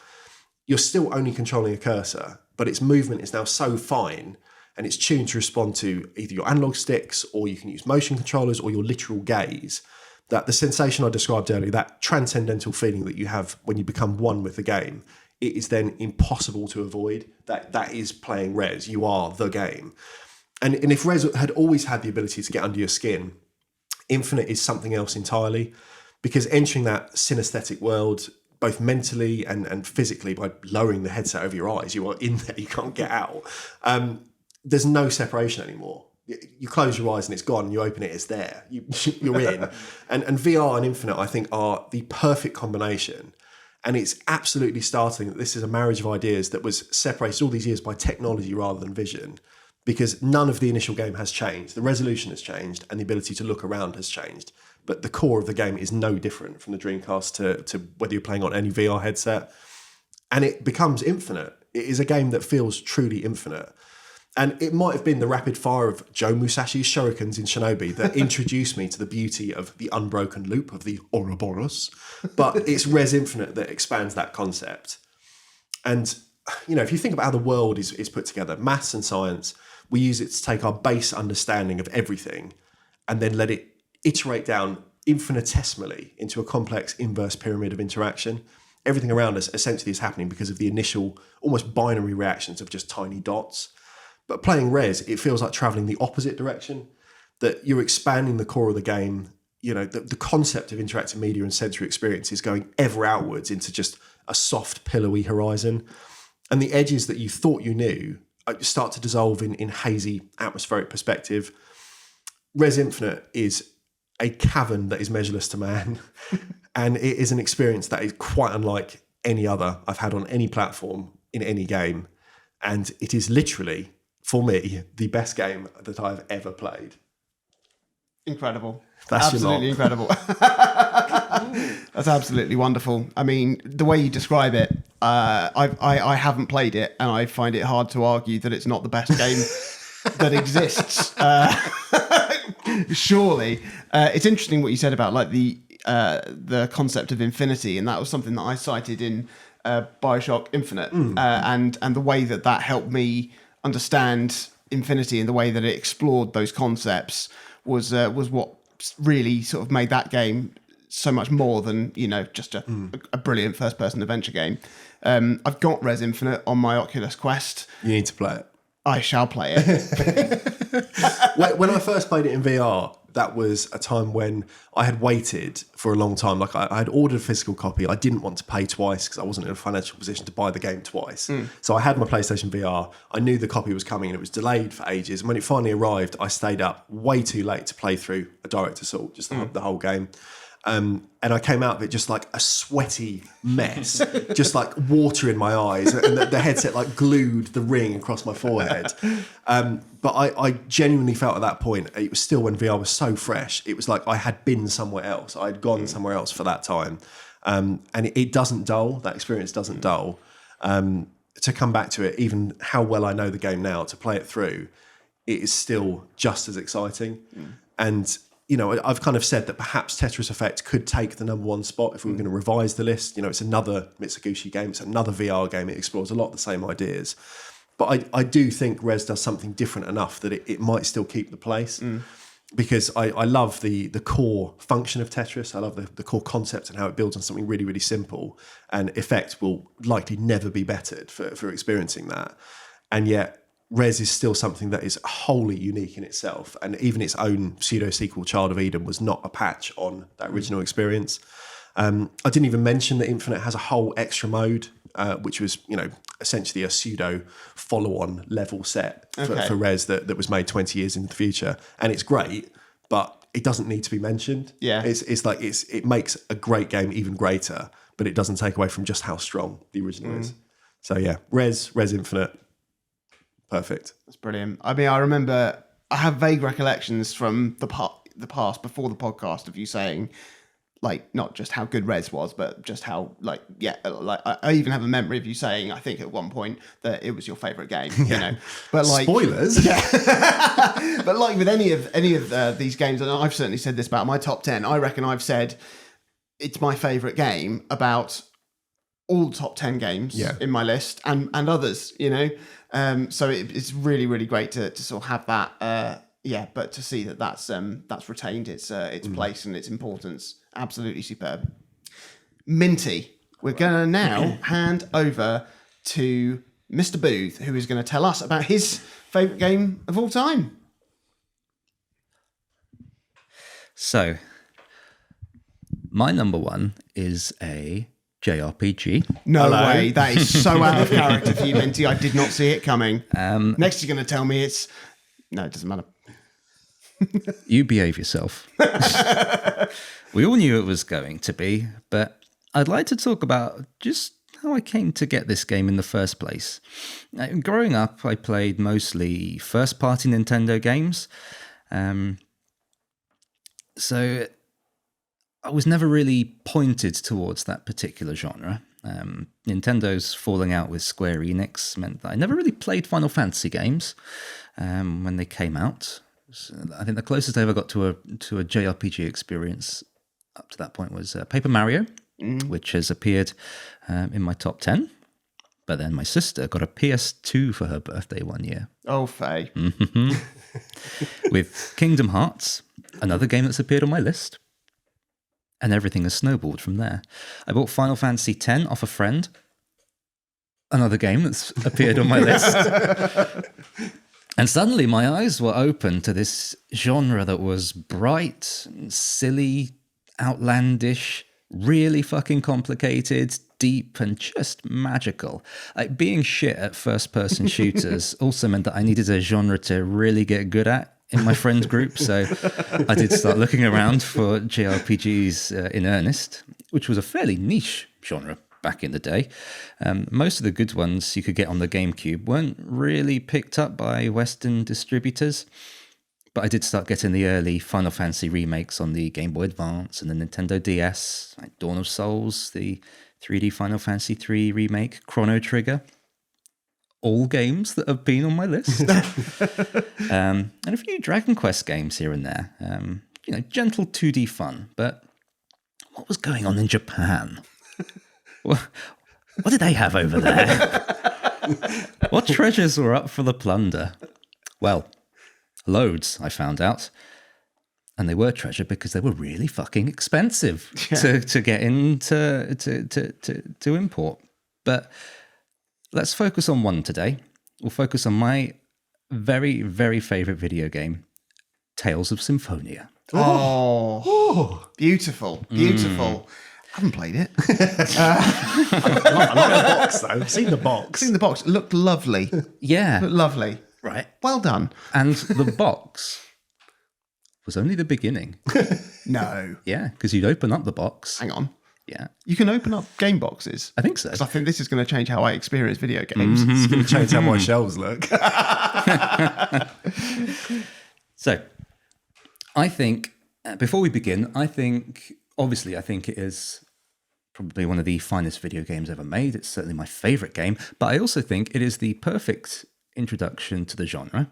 You're still only controlling a cursor, but its movement is now so fine and it's tuned to respond to either your analog sticks, or you can use motion controllers, or your literal gaze, that the sensation I described earlier, that transcendental feeling that you have when you become one with the game, it is then impossible to avoid. That is playing Res. You are the game. And if Res had always had the ability to get under your skin, Infinite is something else entirely, because entering that synesthetic world, both mentally and physically, by lowering the headset over your eyes, you are in there, you can't get out. There's no separation anymore. You close your eyes and it's gone. You open it, it's there. You're in. And VR and Infinite, I think, are the perfect combination. And it's absolutely startling that this is a marriage of ideas that was separated all these years by technology rather than vision, because none of the initial game has changed. The resolution has changed and the ability to look around has changed. But the core of the game is no different from the Dreamcast to whether you're playing on any VR headset. And it becomes infinite. It is a game that feels truly infinite. And it might have been the rapid fire of Joe Musashi's shurikens in Shinobi that introduced me to the beauty of the unbroken loop of the Ouroboros. But it's Res Infinite that expands that concept. And, you know, if you think about how the world is put together, maths and science, we use it to take our base understanding of everything and then let it iterate down infinitesimally into a complex inverse pyramid of interaction. Everything around us essentially is happening because of the initial almost binary reactions of just tiny dots. But playing Res, it feels like traveling the opposite direction, that you're expanding the core of the game. You know, the concept of interactive media and sensory experience is going ever outwards into just a soft, pillowy horizon. And the edges that you thought you knew start to dissolve in hazy atmospheric perspective. Res Infinite is a cavern that is measureless to man. And it is an experience that is quite unlike any other I've had on any platform in any game. And it is literally, for me, the best game that I've ever played. Incredible. That's absolutely incredible. That's absolutely wonderful. I mean, the way you describe it, I haven't played it, and I find it hard to argue that it's not the best game that exists. Surely. It's interesting what you said about like the concept of infinity, and that was something that I cited in BioShock Infinite, and the way that helped me understand infinity and the way that it explored those concepts was what really sort of made that game so much more than, you know, just a brilliant first-person adventure game. I've got Res Infinite on my Oculus Quest. You need to play it. I shall play it. When I first played it in VR, that was a time when I had waited for a long time. Like I had ordered a physical copy. I didn't want to pay twice because I wasn't in a financial position to buy the game twice. So I had my PlayStation VR. I knew the copy was coming and it was delayed for ages. And when it finally arrived, I stayed up way too late to play through a direct assault, just the whole game. And I came out of it just like a sweaty mess, just like water in my eyes, and the headset like glued the ring across my forehead. But I genuinely felt at that point, it was still when VR was so fresh, it was like I had been somewhere else. I had gone somewhere else for that time. And it doesn't dull, that experience doesn't dull. To come back to it, even how well I know the game now, to play it through, it is still just as exciting. And you know, I've kind of said that perhaps Tetris Effect could take the number one spot if we were going to revise the list. You know, it's another Mitsugushi game. It's another VR game. It explores a lot of the same ideas. But I do think Res does something different enough that it might still keep the place. Because I love the core function of Tetris. I love the core concept and how it builds on something really, really simple. And Effect will likely never be bettered for experiencing that. And yet, Res is still something that is wholly unique in itself, and even its own pseudo-sequel, Child of Eden, was not a patch on that original experience. I didn't even mention that Infinite has a whole extra mode, which was, essentially a pseudo follow-on level set for Res that was made 20 years into the future. And it's great, but it doesn't need to be mentioned. Yeah. It makes a great game even greater, but it doesn't take away from just how strong the original is. So yeah, Res Infinite, perfect. That's brilliant. I mean, I remember I have vague recollections from the past before the podcast of you saying, like, not just how good Res was, but just how, like, I even have a memory of you saying, I think at one point, that it was your favourite game, But like spoilers. Yeah. But like with any of these games, and I've certainly said this about my top 10, I reckon I've said it's my favourite game about all the top 10 games in my list and others, So it's really, really great to sort of have that, but to see that's retained its place and its importance. Absolutely superb. Minty, we're going to now hand over to Mr. Booth, who is going to tell us about his favourite game of all time. So, my number one is a JRPG. No way. That is so out of character for you, Minty. I did not see it coming. Next, you're going to tell me it's... No, it doesn't matter. You behave yourself. We all knew it was going to be, but I'd like to talk about just how I came to get this game in the first place. Growing up, I played mostly first-party Nintendo games. So I was never really pointed towards that particular genre. Nintendo's falling out with Square Enix meant that I never really played Final Fantasy games when they came out. So I think the closest I ever got to a JRPG experience up to that point was Paper Mario, which has appeared in my top 10. But then my sister got a PS2 for her birthday one year. Oh, Faye. With Kingdom Hearts, another game that's appeared on my list. And everything has snowballed from there. I bought Final Fantasy X off a friend. Another game that's appeared on my list. And suddenly my eyes were open to this genre that was bright, silly, outlandish, really fucking complicated, deep, and just magical. Like, being shit at first-person shooters also meant that I needed a genre to really get good at in my friend group, so I did start looking around for JRPGs in earnest, which was a fairly niche genre back in the day. Most of the good ones you could get on the GameCube weren't really picked up by Western distributors, but I did start getting the early Final Fantasy remakes on the Game Boy Advance and the Nintendo DS, like Dawn of Souls, the 3D Final Fantasy III remake, Chrono Trigger. All games that have been on my list. And a few Dragon Quest games here and there. Gentle 2D fun. But what was going on in Japan? What did they have over there? What treasures were up for the plunder? Well, loads, I found out. And they were treasure because they were really fucking expensive to get into to import. But let's focus on one today. We'll focus on my very, very favourite video game, Tales of Symphonia. Oh, beautiful, beautiful. I haven't played it. I like the box, though. I've seen the box. Seen the box. It looked lovely. Yeah. Looked lovely. Right. Well done. And the box was only the beginning. No. Yeah, because you'd open up the box. Hang on. Yeah. You can open up game boxes. I think so. Because I think this is going to change how I experience video games. It's going to change how my shelves look. So, I think, before we begin, I think it is probably one of the finest video games ever made. It's certainly my favourite game. But I also think it is the perfect introduction to the genre.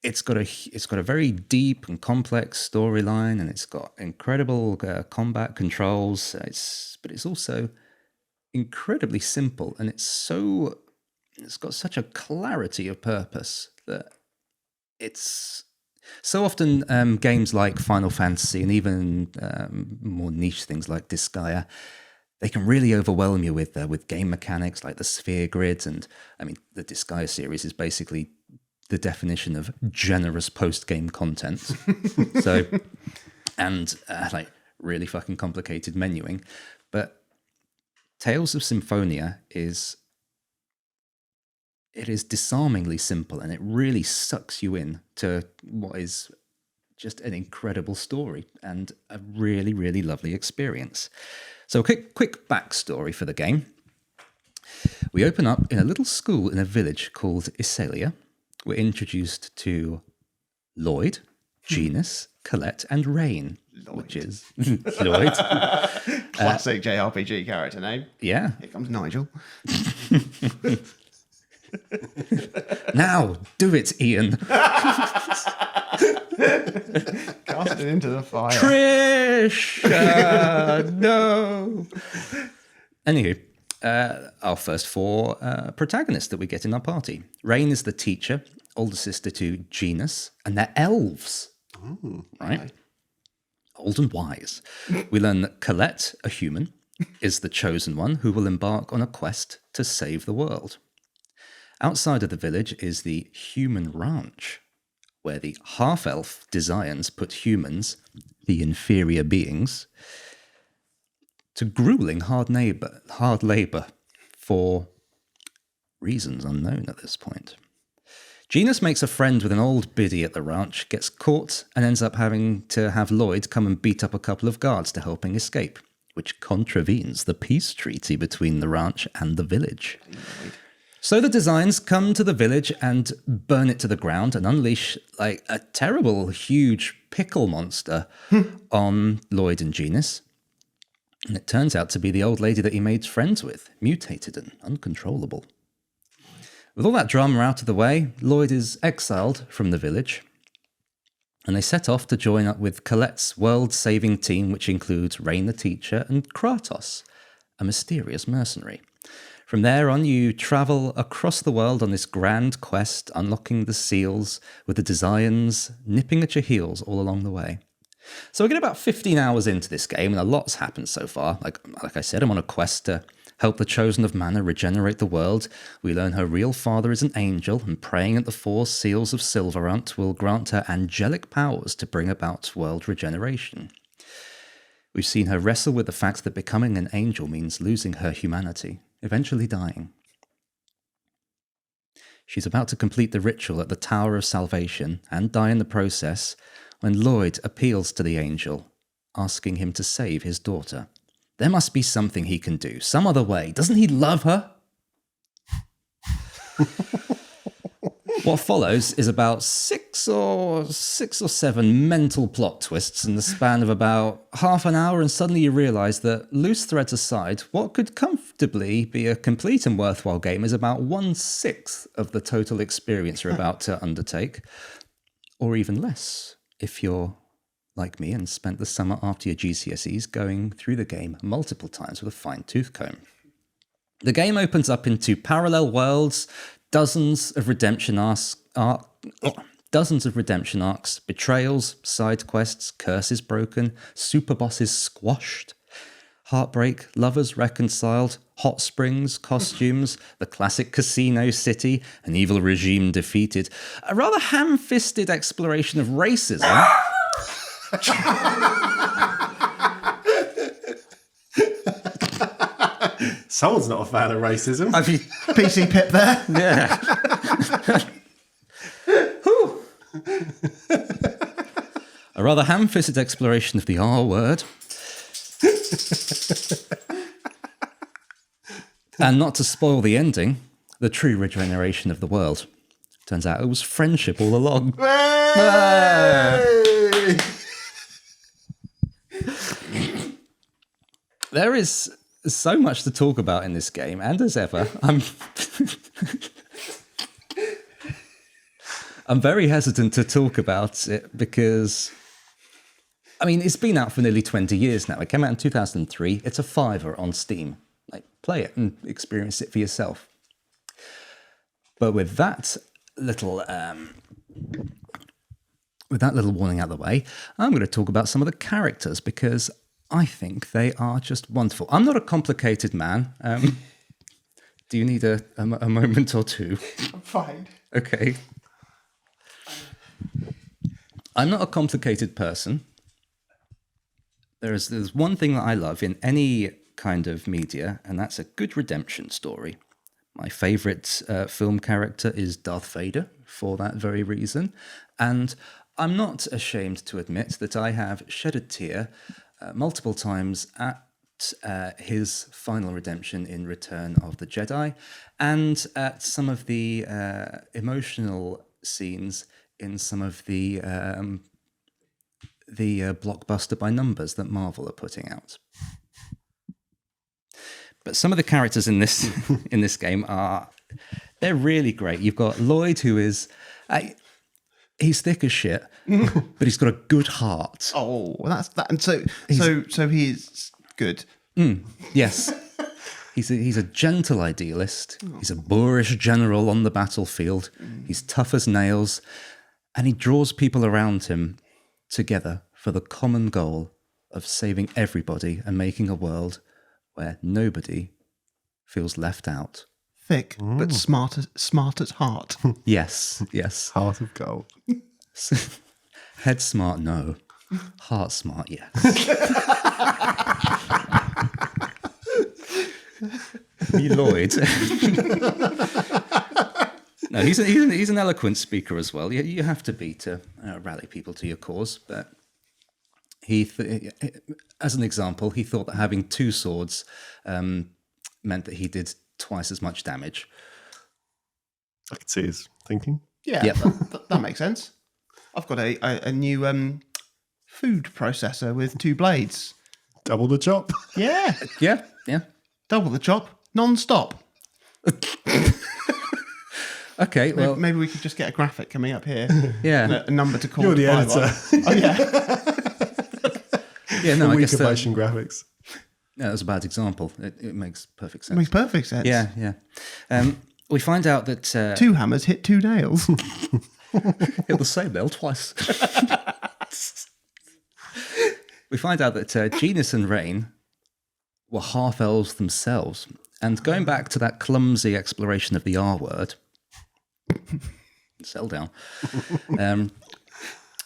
It's got a very deep and complex storyline, and it's got incredible combat controls. But it's also incredibly simple, and it's got such a clarity of purpose that it's so often games like Final Fantasy and even more niche things like Disgaea, they can really overwhelm you with game mechanics like the sphere grids, and I mean the Disgaea series is basically the definition of generous post-game content. So, and like really fucking complicated menuing. But Tales of Symphonia is disarmingly simple, and it really sucks you in to what is just an incredible story and a really, really lovely experience. So a quick backstory for the game. We open up in a little school in a village called Iselia. We're introduced to Lloyd, Genus, Colette, and Rain, which is Lloyd. Classic JRPG character name. Yeah. Here comes Nigel. Now, do it, Ian. Cast it into the fire. Trish! No! Anywho, our first four protagonists that we get in our party. Rain is the teacher, older sister to Genus, and they're elves. Ooh, right? Okay. Old and wise. We learn that Colette, a human, is the chosen one who will embark on a quest to save the world. Outside of the village is the Human Ranch, where the half-elf designs put humans, the inferior beings, to grueling hard labour for reasons unknown at this point. Genus makes a friend with an old biddy at the ranch, gets caught, and ends up having to have Lloyd come and beat up a couple of guards to help him escape, which contravenes the peace treaty between the ranch and the village. So the designs come to the village and burn it to the ground and unleash like a terrible, huge pickle monster on Lloyd and Genus. And it turns out to be the old lady that he made friends with, mutated and uncontrollable. With all that drama out of the way, Lloyd is exiled from the village, and they set off to join up with Colette's world-saving team, which includes Rain the teacher and Kratos, a mysterious mercenary. From there on, you travel across the world on this grand quest, unlocking the seals, with the designs nipping at your heels all along the way. So we get about 15 hours into this game, and a lot's happened so far. Like I said, I'm on a quest to help the Chosen of Mana regenerate the world. We learn her real father is an angel, and praying at the 4 seals of Silverant will grant her angelic powers to bring about world regeneration. We've seen her wrestle with the fact that becoming an angel means losing her humanity, eventually dying. She's about to complete the ritual at the Tower of Salvation and die in the process when Lloyd appeals to the angel, asking him to save his daughter. There must be something he can do, some other way. Doesn't he love her? What follows is about six or seven mental plot twists in the span of about half an hour, and suddenly you realise that, loose threads aside, what could comfortably be a complete and worthwhile game is about 1/6 of the total experience you're about to undertake, or even less if you're like me and spent the summer after your GCSEs going through the game multiple times with a fine-tooth comb. The game opens up into parallel worlds, dozens of redemption arcs, betrayals, side quests, curses broken, super bosses squashed, heartbreak, lovers reconciled, hot springs, costumes, the classic casino city, an evil regime defeated, a rather ham-fisted exploration of racism. Someone's not a fan of racism. Have you PC Pip there? Yeah. A rather ham-fisted exploration of the R word. And not to spoil the ending, the true regeneration of the world. Turns out it was friendship all along. There is so much to talk about in this game, and as ever, I'm very hesitant to talk about it because, I mean, it's been out for nearly 20 years now. It came out in 2003. It's a $5 on Steam. Like, play it and experience it for yourself. But with that little warning out of the way, I'm going to talk about some of the characters because I think they are just wonderful. I'm not a complicated man. Do you need a moment or two? I'm fine. Okay. I'm not a complicated person, there's one thing that I love in any kind of media, and that's a good redemption story. My favourite film character is Darth Vader for that very reason, and I'm not ashamed to admit that I have shed a tear multiple times at his final redemption in Return of the Jedi, and at some of the emotional scenes in some of the blockbuster by numbers that Marvel are putting out. But some of the characters in this in this game they're really great. You've got Lloyd, who is he's thick as shit, but he's got a good heart. Oh, that's that. And so he's good. Yes. He's a gentle idealist. He's a boorish general on the battlefield. He's tough as nails, and he draws people around him together for the common goal of saving everybody and making a world where nobody feels left out. Thick, but smart at heart. Yes. Heart of gold. Head smart, no. Heart smart, yes. Me Lloyd. No, he's an eloquent speaker as well. You have to be to rally people to your cause. But as an example, he thought that having two swords meant that he did twice as much damage. I could see his thinking. Yeah, Yep. that makes sense. I've got a new food processor with 2 blades. Double the chop. Yeah, Yeah. double the chop, non-stop. Okay, well, Maybe we could just get a graphic coming up here. yeah. A number to call. You're it the by editor. one. Oh yeah. Yeah, no, I guess Motion graphics. that was a bad example. It makes perfect sense. Makes perfect sense. Yeah. We find out that 2 hammers hit 2 nails. hit the same nail twice. We find out that Genus and Rain were half elves themselves. And going back to that clumsy exploration of the R word, settle down.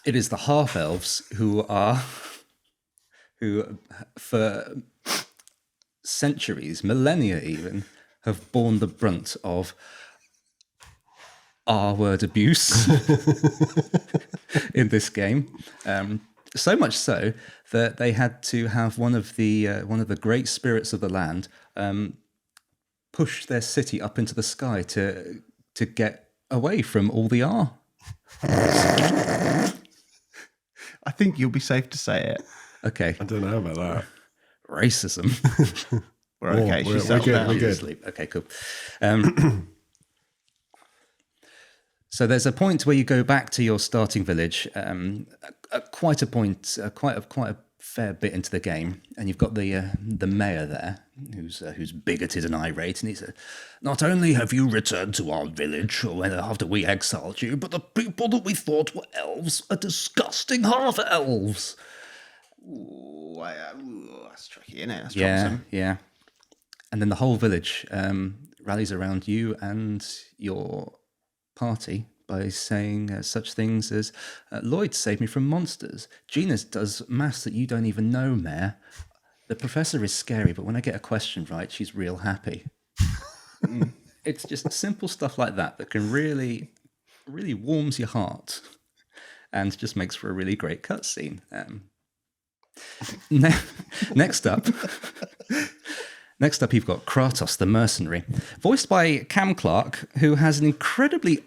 It is the half elves who for centuries, millennia even, have borne the brunt of R-word abuse in this game. So much so that they had to have one of the great spirits of the land push their city up into the sky to get away from all the R. I think you'll be safe to say it. Okay, I don't know about that. racism. We're okay. we're She's settled good, down. we're good. Sleep. Okay, cool. So there's a point where you go back to your starting village, quite a fair bit into the game, and you've got the mayor there, who's bigoted and irate, and he said, "Not only have you returned to our village after we exiled you, but the people that we thought were elves are disgusting half-elves." Ooh, that's tricky, isn't it? That's Yeah, troublesome. yeah. And then the whole village rallies around you and your party by saying such things as, "Lloyd saved me from monsters. Genus does maths that you don't even know, Mayor. The professor is scary, but when I get a question right, she's real happy." It's just simple stuff like that can really, really warms your heart and just makes for a really great cutscene. Next up, you've got Kratos, the mercenary, voiced by Cam Clark, who has an incredibly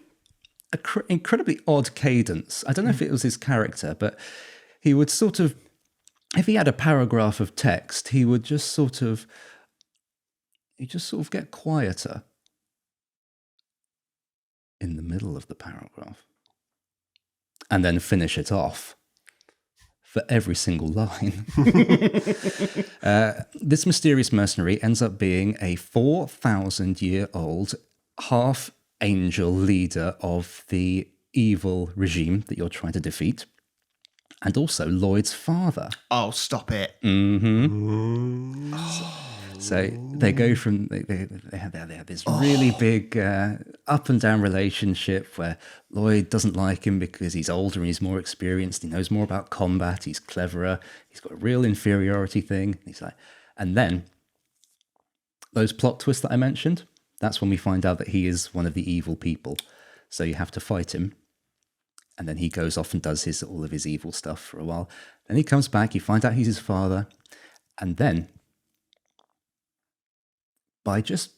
odd cadence. I don't know if it was his character, but he would sort of, if he had a paragraph of text, he would just sort of get quieter in the middle of the paragraph and then finish it off for every single line. This mysterious mercenary ends up being a 4,000-year-old half-angel leader of the evil regime that you're trying to defeat, and also Lloyd's father. Oh, stop it. So they go from they have this really big up and down relationship where Lloyd doesn't like him because he's older and he's more experienced. He knows more about combat. He's cleverer. He's got a real inferiority thing. He's like, and then those plot twists that I mentioned. That's when we find out that he is one of the evil people. So you have to fight him. And then he goes off and does all of his evil stuff for a while. Then he comes back, you find out he's his father. And then, by just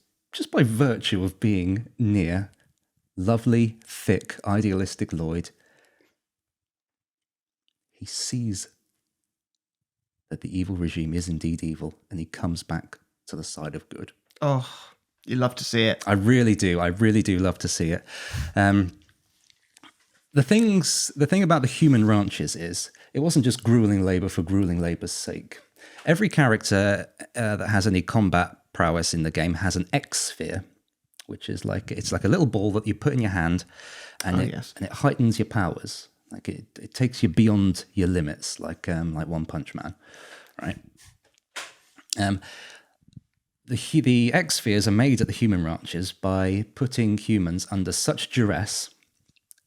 by virtue of being near lovely, thick, idealistic Lloyd, he sees that the evil regime is indeed evil. And he comes back to the side of good. Oh, you love to see it. I really do. I really do love to see it. The thing about the human ranches is it wasn't just grueling labor for grueling labor's sake. Every character that has any combat prowess in the game has an X sphere, which is like a little ball that you put in your hand, and it heightens your powers. Like it takes you beyond your limits, like One Punch Man, right? The X spheres are made at the human ranches by putting humans under such duress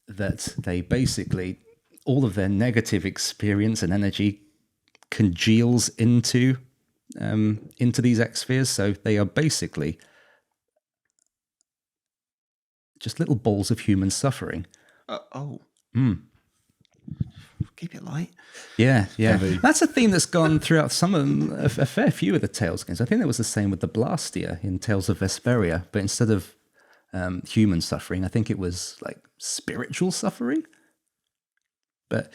that they basically, all of their negative experience and energy congeals into these X spheres. So they are basically just little balls of human suffering. Keep it light. Yeah. That's a theme that's gone throughout a fair few of the Tales games. I think that was the same with the Blastia in Tales of Vesperia, but instead of human suffering, I think it was like spiritual suffering. But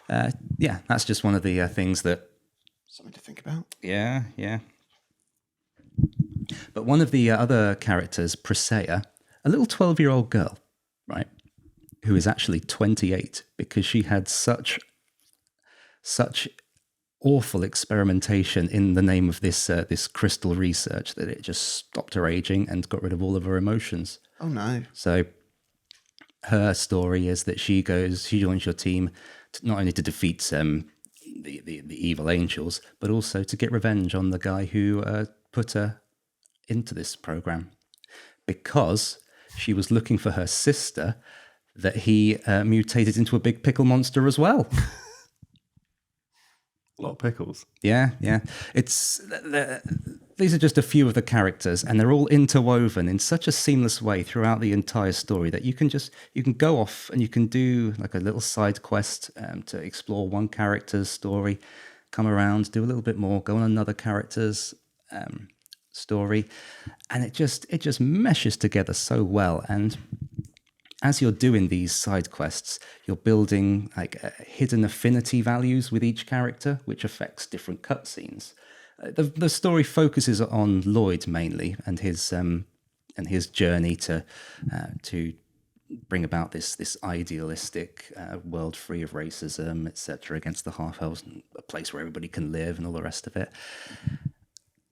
that's just one of the things that... Something to think about. Yeah. But one of the other characters, Presea, a little 12-year-old girl, right, who is actually 28 because she had such awful experimentation in the name of this crystal research that it just stopped her aging and got rid of all of her emotions. Oh no! So her story is that she joins your team not only to defeat the evil angels, but also to get revenge on the guy who put her into this program, because she was looking for her sister that he mutated into a big pickle monster as well. A lot of pickles. Yeah. These are just a few of the characters, and they're all interwoven in such a seamless way throughout the entire story that you can go off and you can do like a little side quest to explore one character's story, come around, do a little bit more, go on another character's story, and it just meshes together so well. And as you're doing these side quests, you're building like hidden affinity values with each character, which affects different cutscenes. The story focuses on Lloyd mainly and his journey to bring about this idealistic world free of racism, etc., against the half-elves, a place where everybody can live and all the rest of it.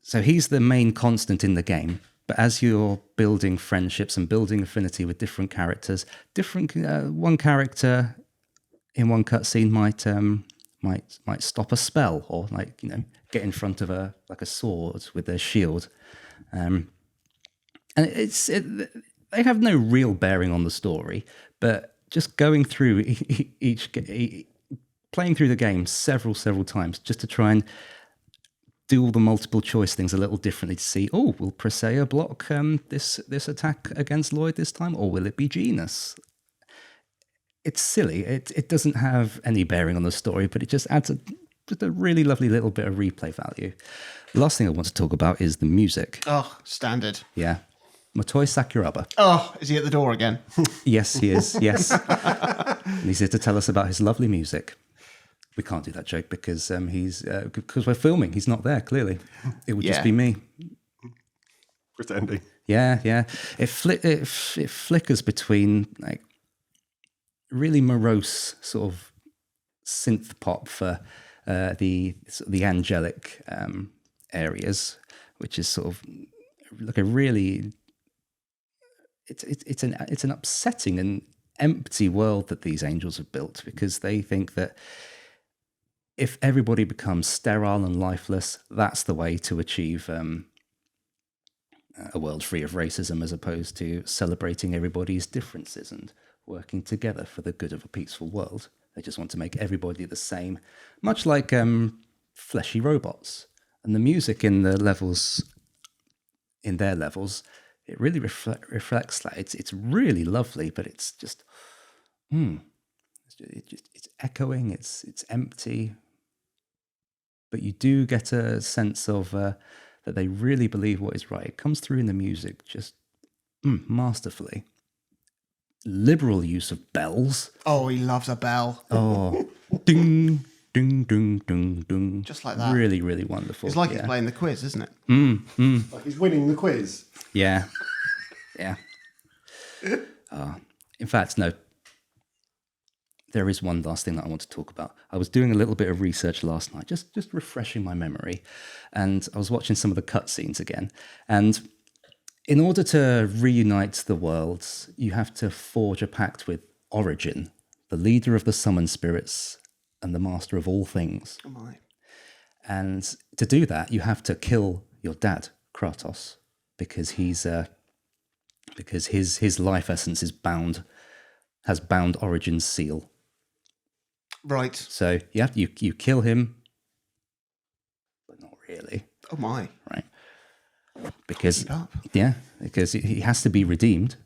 So he's the main constant in the game. But as you're building friendships and building affinity with different characters, one character in one cutscene might stop a spell, or get in front of a sword with their shield, and they have no real bearing on the story. But just going through playing through the game several times just to try and do all the multiple choice things a little differently to see, will Presea block this attack against Lloyd this time, or will it be Genus? It's silly. It doesn't have any bearing on the story, but it just adds just a really lovely little bit of replay value. The last thing I want to talk about is the music. Oh, standard. Yeah. Motoi Sakuraba. Oh, is he at the door again? Yes, he is. Yes. And he's here to tell us about his lovely music. We can't do that joke because because we're filming. He's not there, clearly. It would just be me. Pretending. Yeah. It flickers between like really morose sort of synth pop for the angelic areas, which is sort of like a really it's an upsetting and empty world that these angels have built, because they think that if everybody becomes sterile and lifeless, that's the way to achieve a world free of racism, as opposed to celebrating everybody's differences and working together for the good of a peaceful world. They just want to make everybody the same, much like fleshy robots. And the music in their levels, it really reflects that. It's really lovely, but it's just, it's echoing. It's empty. But you do get a sense of that they really believe what is right. It comes through in the music just masterfully. Liberal use of bells. Oh, he loves a bell. Oh, ding, ding, ding, ding, ding. Just like that. Really, really wonderful. It's like he's playing the quiz, isn't it? Like he's winning the quiz. Yeah. Yeah. In fact, no. There is one last thing that I want to talk about. I was doing a little bit of research last night, just refreshing my memory. And I was watching some of the cutscenes again. And in order to reunite the worlds, you have to forge a pact with Origin, the leader of the summoned spirits and the master of all things. Oh my. And to do that, you have to kill your dad, Kratos, because his life essence has bound Origin's seal. Right. So you kill him, but not really, Oh my. right? Because Keep up. because he has to be redeemed.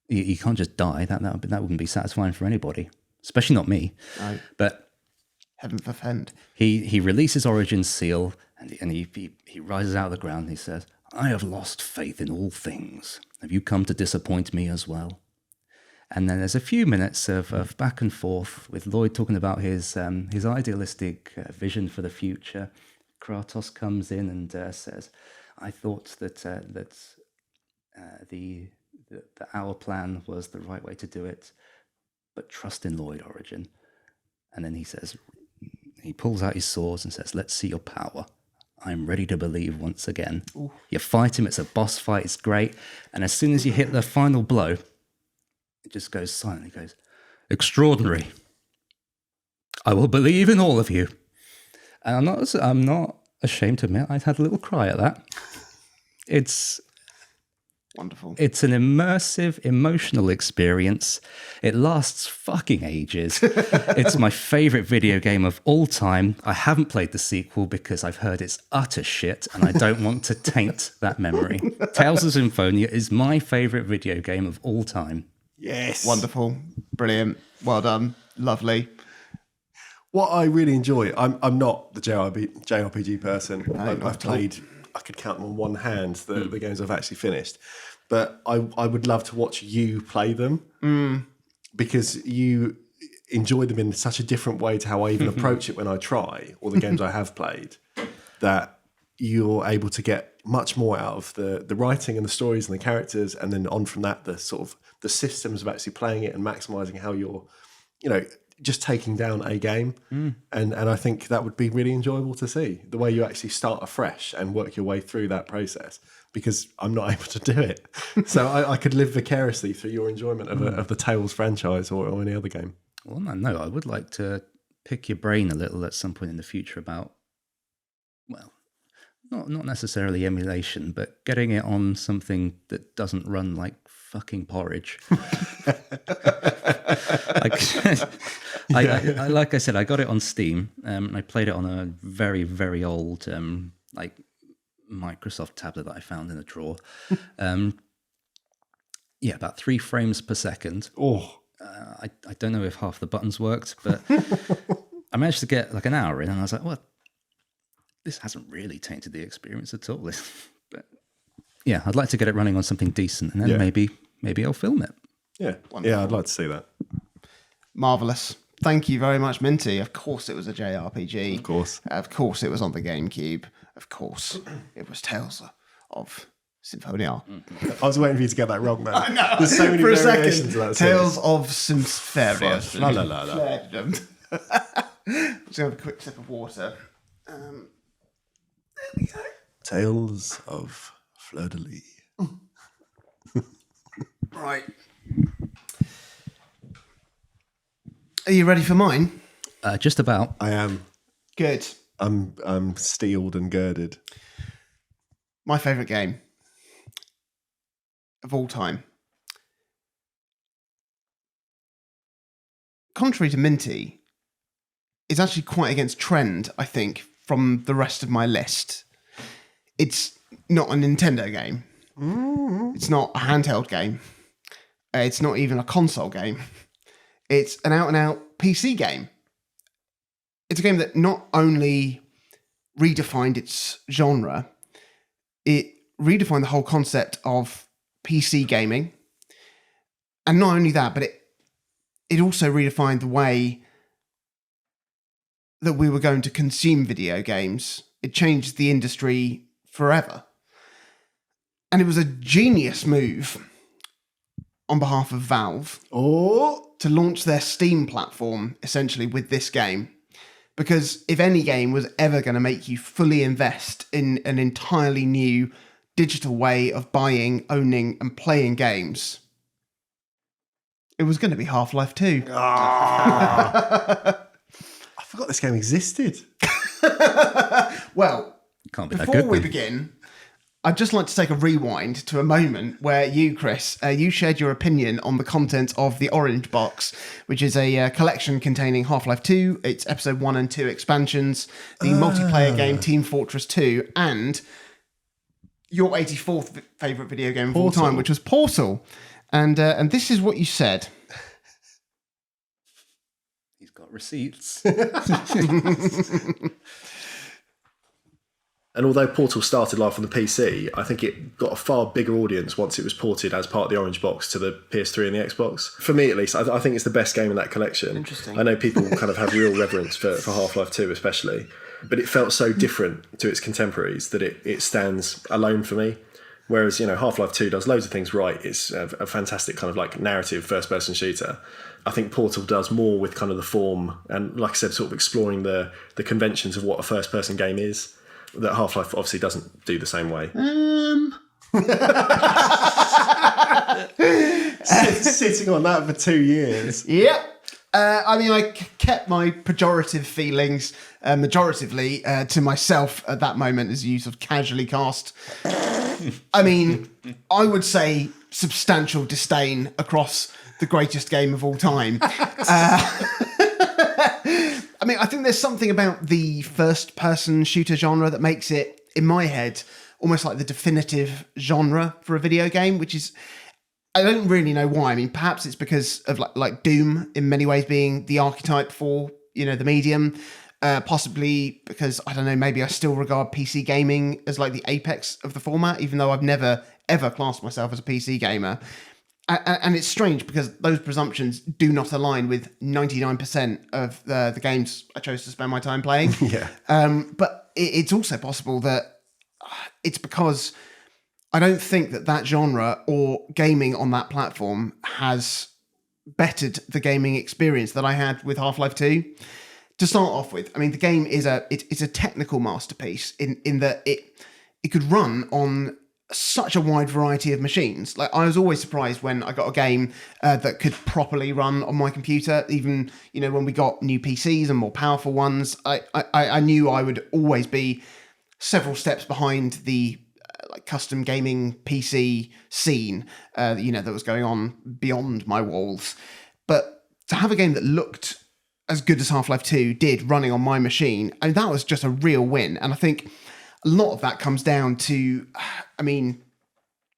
He can't just die. That wouldn't be satisfying for anybody, especially not me. No. But Heaven forfend. he releases Origin's seal, and he rises out of the ground and he says, "I have lost faith in all things. Have you come to disappoint me as well?" And then there's a few minutes of back and forth with Lloyd talking about his idealistic vision for the future. Kratos comes in and says, "I thought that our plan was the right way to do it, but trust in Lloyd, Origin." And then he pulls out his swords and says, "Let's see your power. I'm ready to believe once again." Ooh. You fight him, it's a boss fight, it's great. And as soon as you hit the final blow, it just goes silent. It goes, "Extraordinary. I will believe in all of you." And I'm not ashamed to admit I had a little cry at that. It's Wonderful. It's an immersive, emotional experience. It lasts fucking ages. It's my favorite video game of all time. I haven't played the sequel because I've heard it's utter shit and I don't want to taint that memory. Tales of Symphonia is my favorite video game of all time. Yes. Wonderful. Brilliant. Well done. Lovely. What I really enjoy, I'm not the JRPG person. I've played, I could count them on one hand, the games I've actually finished. But I would love to watch you play them because you enjoy them in such a different way to how I even approach it when I try, or the games I have played, that you're able to get much more out of the writing and the stories and the characters, and then on from that, the sort of the systems of actually playing it and maximizing how you're, just taking down a game. And I think that would be really enjoyable to see, the way you actually start afresh and work your way through that process, because I'm not able to do it. So I could live vicariously through your enjoyment of the Tales franchise or any other game. Well, no, I would like to pick your brain a little at some point in the future about, well, not necessarily emulation, but getting it on something that doesn't run like fucking porridge. Like I said, I got it on Steam. I played it on a very, very old Microsoft tablet that I found in a drawer. About 3 frames per second. Oh, I don't know if half the buttons worked, but I managed to get like an hour in, and I was like, "Well, this hasn't really tainted the experience at all." But yeah, I'd like to get it running on something decent, and then maybe I'll film it. Yeah, Wonderful. Yeah, I'd like to see that. Marvellous. Thank you very much, Minty. Of course it was a JRPG. Of course. Of course it was on the GameCube. Of course it was Tales of Symphonia. I was waiting for you to get that wrong, man. I know. There's so many For a variations second, of that Tales series. of Symphonia. La la la la. I'm just going to have a quick sip of water. There we go. Tales of Fleur de Lis. Right. Are you ready for mine? Just about. I am. Good. I'm steeled and girded. My favourite game. of all time. Contrary to Minty, is actually quite against trend, I think, from the rest of my list. It's not a Nintendo game. It's not a handheld game. It's not even a console game. It's an out-and-out PC game. It's a game that not only redefined its genre, it redefined the whole concept of PC gaming. And not only that, but it also redefined the way that we were going to consume video games. It changed the industry forever. And it was a genius move on behalf of Valve to launch their Steam platform, essentially, with this game. Because if any game was ever going to make you fully invest in an entirely new digital way of buying, owning, and playing games, it was going to be Half-Life 2. I forgot this game existed. Well, Can't be that before good. we then. begin, I'd just like to take a rewind to a moment where you, Chris, you shared your opinion on the content of the Orange Box, which is a collection containing Half-Life 2, its Episode 1 and 2 expansions, the multiplayer game Team Fortress 2, and your 84th favourite video game of all time, which was Portal. And this is what you said. He's got receipts. And although Portal started life on the PC, I think it got a far bigger audience once it was ported as part of the Orange Box to the PS3 and the Xbox. For me, at least, I think it's the best game in that collection. Interesting. I know people kind of have real reverence for Half-Life 2 especially, but it felt so different to its contemporaries that it stands alone for me. Whereas, Half-Life 2 does loads of things right. It's a fantastic kind of like narrative first-person shooter. I think Portal does more with kind of the form and, like I said, sort of exploring the conventions of what a first-person game is, that Half-Life obviously doesn't do the same way. Sitting on that for 2 years. Yep. I kept my pejorative feelings majoritively to myself at that moment, as you sort of casually cast. I would say substantial disdain across the greatest game of all time. I think there's something about the first-person shooter genre that makes it, in my head, almost like the definitive genre for a video game, which is... I don't really know why. Perhaps it's because of like Doom in many ways being the archetype for, the medium. Possibly because, I don't know, maybe I still regard PC gaming as like the apex of the format, even though I've never, ever classed myself as a PC gamer. And it's strange because those presumptions do not align with 99% of the games I chose to spend my time playing. Yeah. But it's also possible that it's because I don't think that genre or gaming on that platform has bettered the gaming experience that I had with Half-Life 2. To start off with, the game is it's a technical masterpiece in that it could run on such a wide variety of machines. Like, I was always surprised when I got a game that could properly run on my computer. Even, when we got new PCs and more powerful ones, I knew I would always be several steps behind the custom gaming PC scene, that was going on beyond my walls. But to have a game that looked as good as Half-Life 2 did running on my machine, that was just a real win. And I think a lot of that comes down to,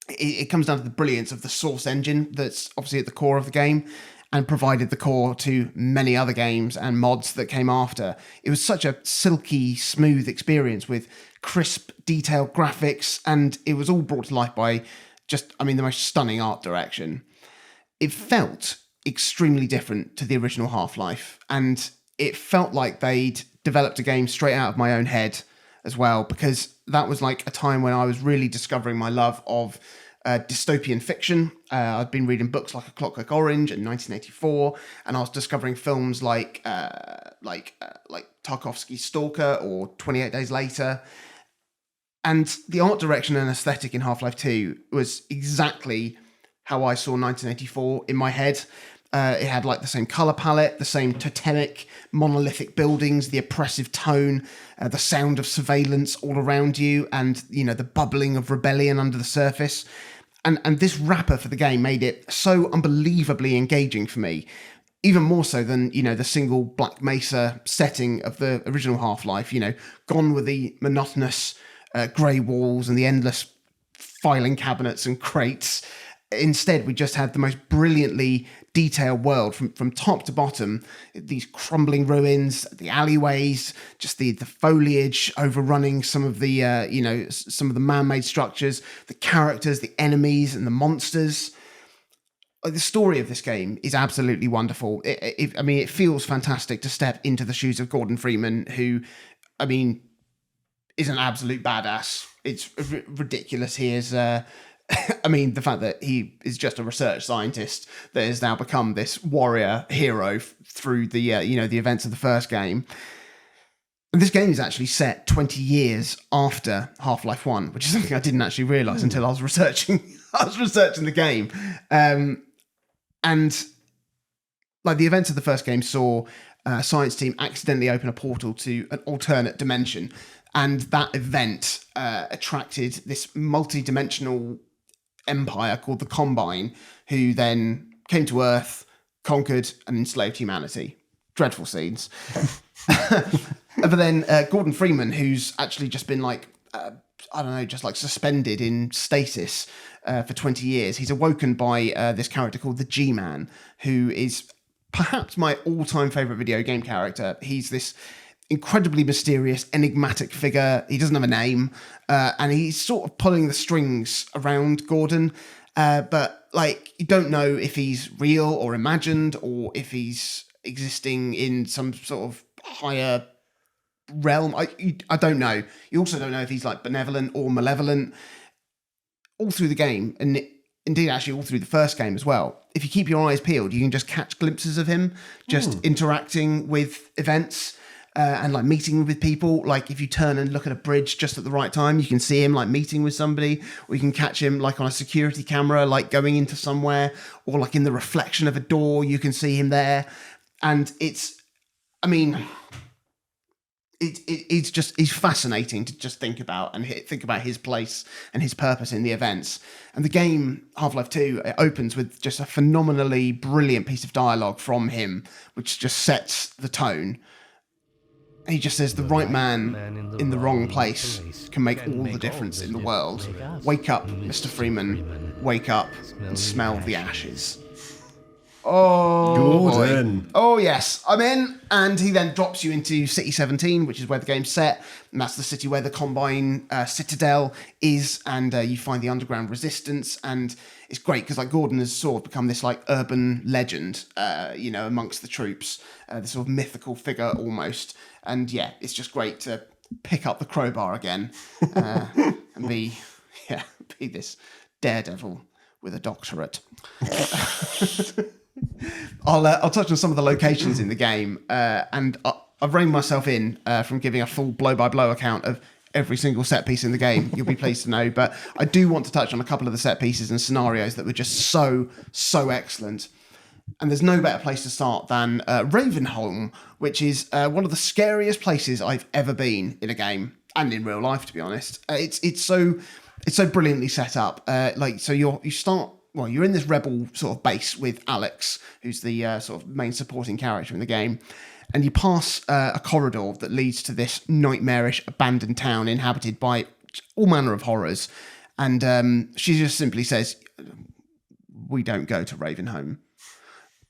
it comes down to the brilliance of the Source engine that's obviously at the core of the game and provided the core to many other games and mods that came after. It was such a silky, smooth experience with crisp, detailed graphics, and it was all brought to life by just, the most stunning art direction. It felt extremely different to the original Half-Life, and it felt like they'd developed a game straight out of my own head as well, because that was like a time when I was really discovering my love of dystopian fiction. I'd been reading books like A Clockwork Orange in 1984, and I was discovering films like Tarkovsky's Stalker or 28 Days Later. And the art direction and aesthetic in Half-Life 2 was exactly how I saw 1984 in my head. It had the same color palette, the same totemic, monolithic buildings, the oppressive tone, the sound of surveillance all around you, and the bubbling of rebellion under the surface. And this wrapper for the game made it so unbelievably engaging for me, even more so than, the single Black Mesa setting of the original Half-Life, gone with the monotonous grey walls and the endless filing cabinets and crates. Instead, we just had the most brilliantly detailed world from top to bottom. These crumbling ruins, the alleyways, just the foliage overrunning some of the some of the man-made structures, the characters, the enemies, and the monsters. The story of this game is absolutely wonderful. It feels fantastic to step into the shoes of Gordon Freeman, who, is an absolute badass. It's ridiculous. He is. The fact that he is just a research scientist that has now become this warrior hero through the the events of the first game. And this game is actually set 20 years after Half-Life 1, which is something I didn't actually realise until I was researching. The game, and like the events of the first game saw a science team accidentally open a portal to an alternate dimension, and that event attracted this multi-dimensional empire called the Combine, who then came to Earth, conquered and enslaved humanity. Dreadful scenes. But then Gordon Freeman, who's actually just been suspended in stasis for 20 years. He's awoken by this character called the G-Man, who is perhaps my all-time favourite video game character. He's this incredibly mysterious, enigmatic figure. He doesn't have a name, and he's sort of pulling the strings around Gordon, but you don't know if he's real or imagined, or if he's existing in some sort of higher realm. I don't know. You also don't know if he's benevolent or malevolent. All through the game, and indeed actually all through the first game as well, if you keep your eyes peeled, you can just catch glimpses of him just interacting with events and meeting with people. If you turn and look at a bridge just at the right time, you can see him meeting with somebody, or you can catch him on a security camera going into somewhere, or in the reflection of a door you can see him there. And it's he's fascinating to just think about his place and his purpose in the events. And the game Half-Life 2, it opens with just a phenomenally brilliant piece of dialogue from him, which just sets the tone. He just says, the right man in the wrong place can make all the difference in the world. Wake up, Mr. Freeman. Wake up and smell the ashes. Oh, Gordon. Boy. Oh, yes, I'm in. And he then drops you into City 17, which is where the game's set. And that's the city where the Combine Citadel is. And you find the underground resistance. And it's great because Gordon has sort of become this urban legend, amongst the troops. This sort of mythical figure almost. And yeah, it's just great to pick up the crowbar again and be this daredevil with a doctorate. I'll touch on some of the locations in the game, and I've reined myself in from giving a full blow-by-blow account of every single set piece in the game. You'll be pleased to know, but I do want to touch on a couple of the set pieces and scenarios that were just so excellent. And there's no better place to start than Ravenholm, which is one of the scariest places I've ever been in a game, and in real life, to be honest. It's so brilliantly set up. You're in this rebel sort of base with Alex, who's the sort of main supporting character in the game, and you pass a corridor that leads to this nightmarish abandoned town inhabited by all manner of horrors. And she just simply says, "We don't go to Ravenholm."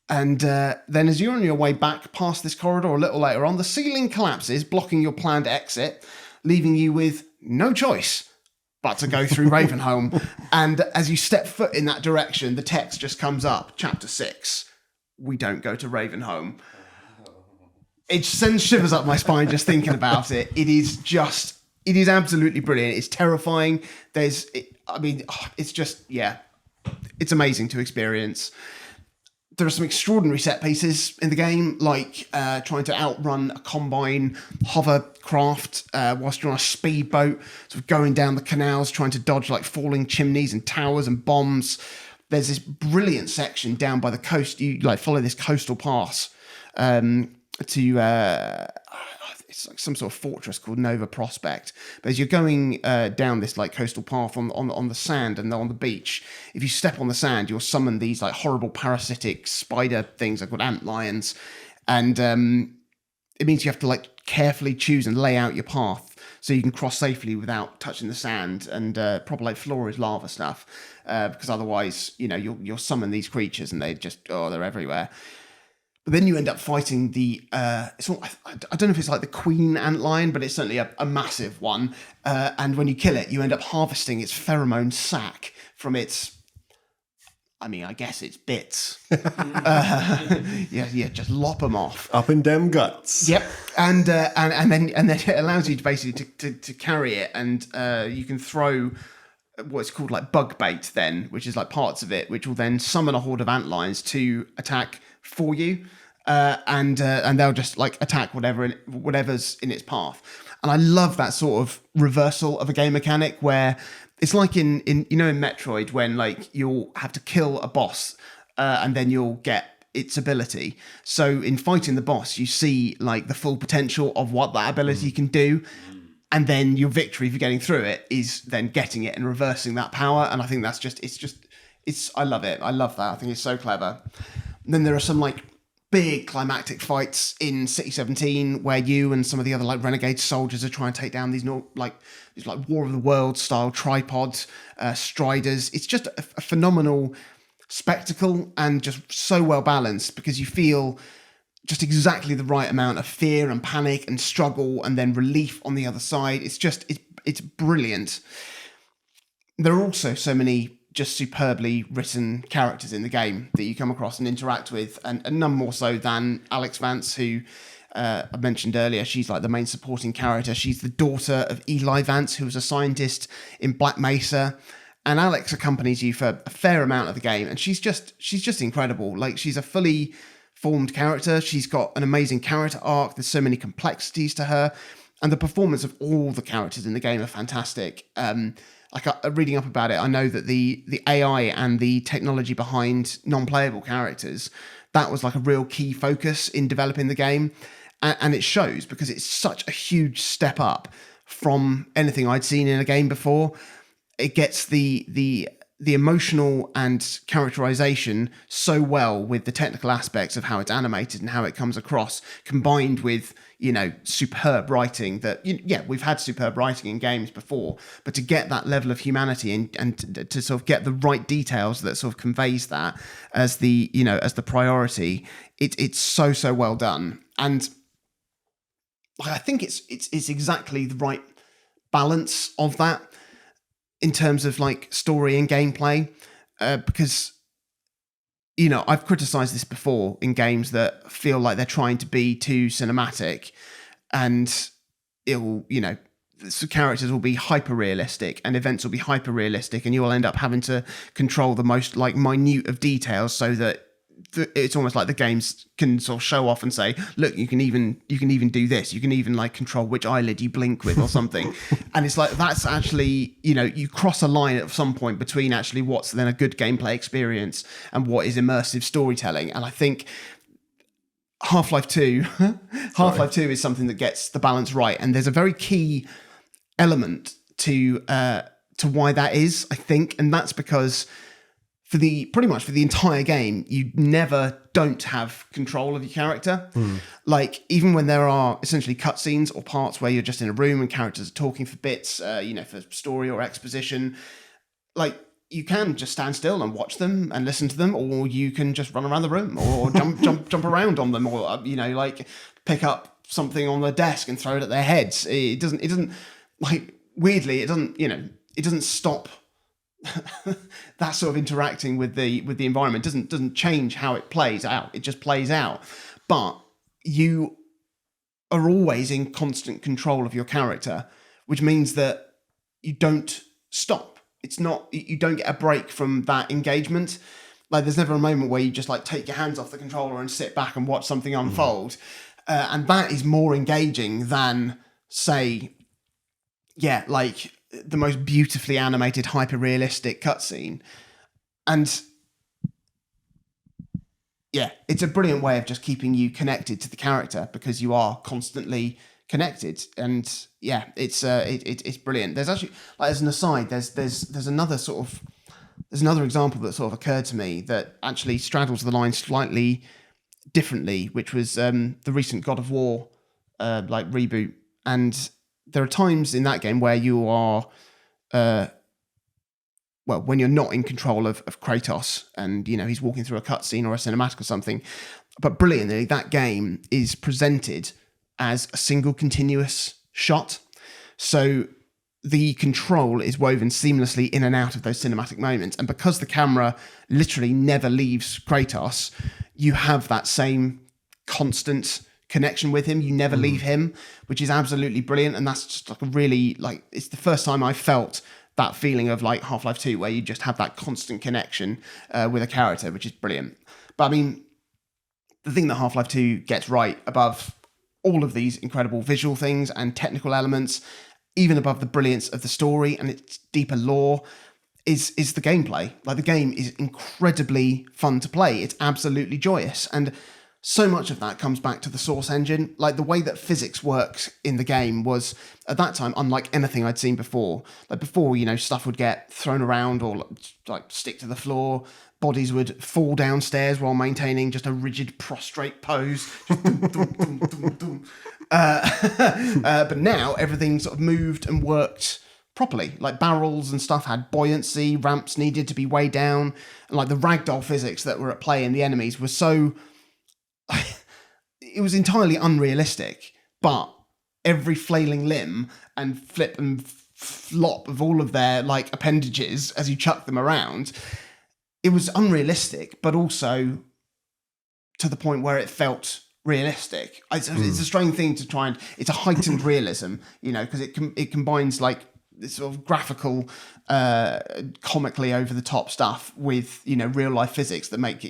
And then as you're on your way back past this corridor a little later on, the ceiling collapses, blocking your planned exit, leaving you with no choice but to go through Ravenholm. And as you step foot in that direction, the text just comes up, Chapter 6, "We don't go to Ravenholm." It sends shivers up my spine just thinking about it. It is absolutely brilliant. It's terrifying. It's amazing to experience. There are some extraordinary set pieces in the game, like trying to outrun a Combine hovercraft whilst you're on a speedboat, sort of going down the canals, trying to dodge falling chimneys and towers and bombs. There's this brilliant section down by the coast. You follow this coastal pass to it's it's like some sort of fortress called Nova Prospect. But as you're going down this like coastal path on the sand and on the beach, if you step on the sand, you'll summon these like horrible parasitic spider things like called ant lions, and it means you have to like carefully choose and lay out your path so you can cross safely without touching the sand and proper like flora is lava stuff, because otherwise you'll summon these creatures and they're everywhere. But then you end up fighting the I don't know if it's like the queen antlion, but it's certainly a massive one. And when you kill it, you end up harvesting its pheromone sac from its, I guess it's bits. Just lop them off. Up in them guts. Yep. And then it allows you to basically to carry it, and you can throw what's called like bug bait then, which is like parts of it, which will then summon a horde of antlions to attack for you, and they'll just like attack whatever's in its path. And I love that sort of reversal of a game mechanic where it's like in Metroid when like you'll have to kill a boss and then you'll get its ability. So in fighting the boss, you see like the full potential of what that ability can do. And then your victory for getting through it is then getting it and reversing that power. And I think that's I love it. I love that. I think it's so clever. And then there are some like big climactic fights in City 17 where you and some of the other like renegade soldiers are trying to take down these like War of the Worlds style tripods, striders. It's just a phenomenal spectacle and just so well balanced because you feel just exactly the right amount of fear and panic and struggle and then relief on the other side. It's brilliant. There are also so many just superbly written characters in the game that you come across and interact with, and none more so than Alex Vance, who I mentioned earlier. She's like the main supporting character. She's the daughter of Eli Vance, who was a scientist in Black Mesa. And Alex accompanies you for a fair amount of the game, and she's just incredible. Like, she's a fully formed character. She's got an amazing character arc. There's so many complexities to her, and the performance of all the characters in the game are fantastic. Reading up about it, I know that the AI and the technology behind non-playable characters, that was like a real key focus in developing the game, and it shows because it's such a huge step up from anything I'd seen in a game before. It gets the emotional and characterization so well with the technical aspects of how it's animated and how it comes across, combined with superb writing that we've had superb writing in games before, but to get that level of humanity and to sort of get the right details that sort of conveys that as the as the priority, it's so well done. And I think it's exactly the right balance of that in terms of like story and gameplay, because I've criticized this before in games that feel like they're trying to be too cinematic, and characters will be hyper realistic and events will be hyper realistic, and you will end up having to control the most like minute of details so that it's almost like the games can sort of show off and say, look, you can even do this, you can even like control which eyelid you blink with or something. And it's like, that's actually, you cross a line at some point between actually what's then a good gameplay experience and what is immersive storytelling. And I think Half-Life 2 is something that gets the balance right, and there's a very key element to why that is, I think, and that's because pretty much for the entire game, you never don't have control of your character. Like, even when there are essentially cutscenes or parts where you're just in a room and characters are talking for bits, for story or exposition, like, you can just stand still and watch them and listen to them, or you can just run around the room or jump around on them, or like pick up something on the desk and throw it at their heads. It doesn't like, weirdly, it doesn't stop that sort of interacting with the environment. Doesn't change how it plays out. It just plays out. But you are always in constant control of your character, which means that you don't stop. It's not, you don't get a break from that engagement. Like, there's never a moment where you just like take your hands off the controller and sit back and watch something unfold. And that is more engaging than, say, like the most beautifully animated, hyper-realistic cutscene. And it's a brilliant way of just keeping you connected to the character, because you are constantly connected. And yeah, it's brilliant. There's actually, like, as an aside, there's another example that sort of occurred to me that actually straddles the line slightly differently, which was the recent God of War like reboot. And there are times in that game where you are when you're not in control of Kratos, and he's walking through a cutscene or a cinematic or something. But brilliantly, that game is presented as a single continuous shot. So the control is woven seamlessly in and out of those cinematic moments. And because the camera literally never leaves Kratos, you have that same constant connection with him. You never leave him, which is absolutely brilliant. And that's just like a really, like, it's the first time I felt that feeling of like Half-Life 2, where you just have that constant connection with a character, which is brilliant. But I mean, the thing that Half-Life 2 gets right above all of these incredible visual things and technical elements, even above the brilliance of the story and its deeper lore, is the gameplay. Like, the game is incredibly fun to play. It's absolutely joyous. And so much of that comes back to the Source engine. Like, the way that physics works in the game was, at that time, unlike anything I'd seen before. Like, before, stuff would get thrown around or like stick to the floor. Bodies would fall downstairs while maintaining just a rigid prostrate pose. But now everything sort of moved and worked properly. Like, barrels and stuff had buoyancy, ramps needed to be way down, and like the ragdoll physics that were at play in the enemies was so... it was entirely unrealistic, but every flailing limb and flip and flop of all of their like appendages as you chuck them around, it was unrealistic, but also to the point where it felt realistic. It's a strange thing to try and... It's a heightened realism, because it combines like this sort of graphical, comically over the top stuff with real life physics that makes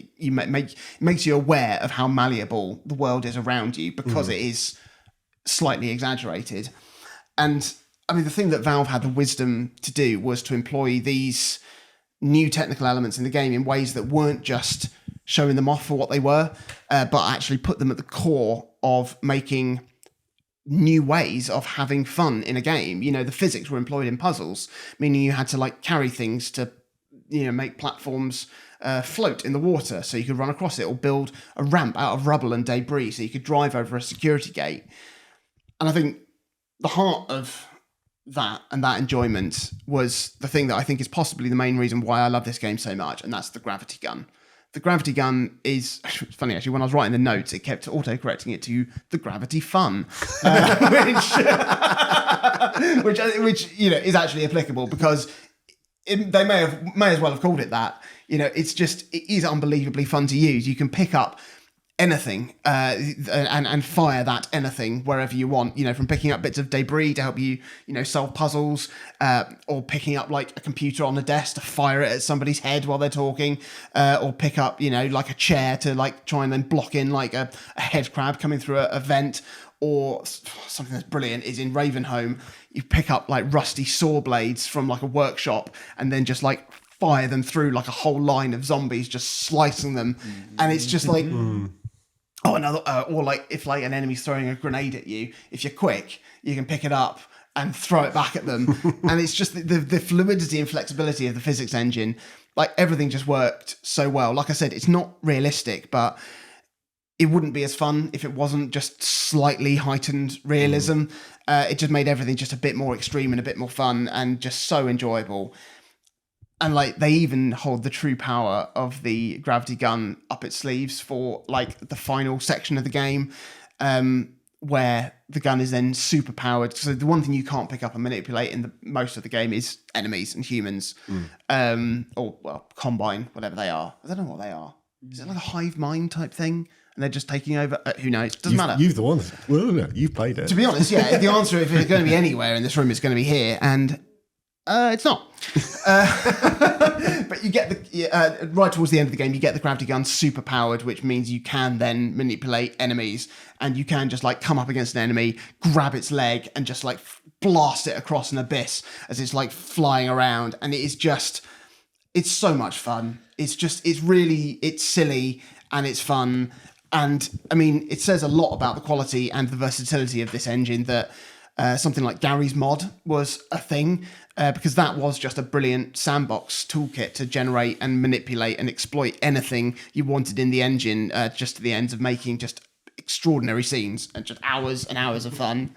you aware of how malleable the world is around you, because it is slightly exaggerated. And I mean, the thing that Valve had the wisdom to do was to employ these new technical elements in the game in ways that weren't just showing them off for what they were, but actually put them at the core of making new ways of having fun in a game. The physics were employed in puzzles, meaning you had to like carry things to, make platforms float in the water so you could run across it, or build a ramp out of rubble and debris so you could drive over a security gate. And I think the heart of that and that enjoyment was the thing that I think is possibly the main reason why I love this game so much, and that's the gravity gun. The gravity gun is... It's funny, actually, when I was writing the notes, it kept auto-correcting it to the gravity fun, which is actually applicable, because they may as well have called it that. It is unbelievably fun to use. You can pick up anything and fire that anything wherever you want, from picking up bits of debris to help you solve puzzles, or picking up like a computer on the desk to fire it at somebody's head while they're talking, or pick up like a chair to like try and then block in like a head crab coming through a vent. Or something that's brilliant is in Ravenholm, you pick up like rusty saw blades from like a workshop and then just like fire them through like a whole line of zombies, just slicing them. And it's just like... or like if like an enemy's throwing a grenade at you, if you're quick, you can pick it up and throw it back at them. And it's just the fluidity and flexibility of the physics engine. Like, everything just worked so well. Like I said, it's not realistic, but it wouldn't be as fun if it wasn't just slightly heightened realism. It just made everything just a bit more extreme and a bit more fun and just so enjoyable. And like, they even hold the true power of the gravity gun up its sleeves for like the final section of the game, where the gun is then super powered. So the one thing you can't pick up and manipulate in most of the game is enemies and humans, or well, combine, whatever they are. I don't know what they are. Is it like a hive mind type thing? And they're just taking over. Who knows? Doesn't matter. You've the one. Well, no, you've played it. To be honest, yeah. The answer, if it's going to be anywhere in this room, it's going to be here, and it's not. But you get right towards the end of the game, you get the gravity gun super powered, which means you can then manipulate enemies, and you can just like come up against an enemy, grab its leg, and just like blast it across an abyss as it's like flying around. And it's so much fun. It's silly and it's fun. And I mean, it says a lot about the quality and the versatility of this engine that something like Gary's Mod was a thing, because that was just a brilliant sandbox toolkit to generate and manipulate and exploit anything you wanted in the engine, just to the ends of making just extraordinary scenes and just hours and hours of fun.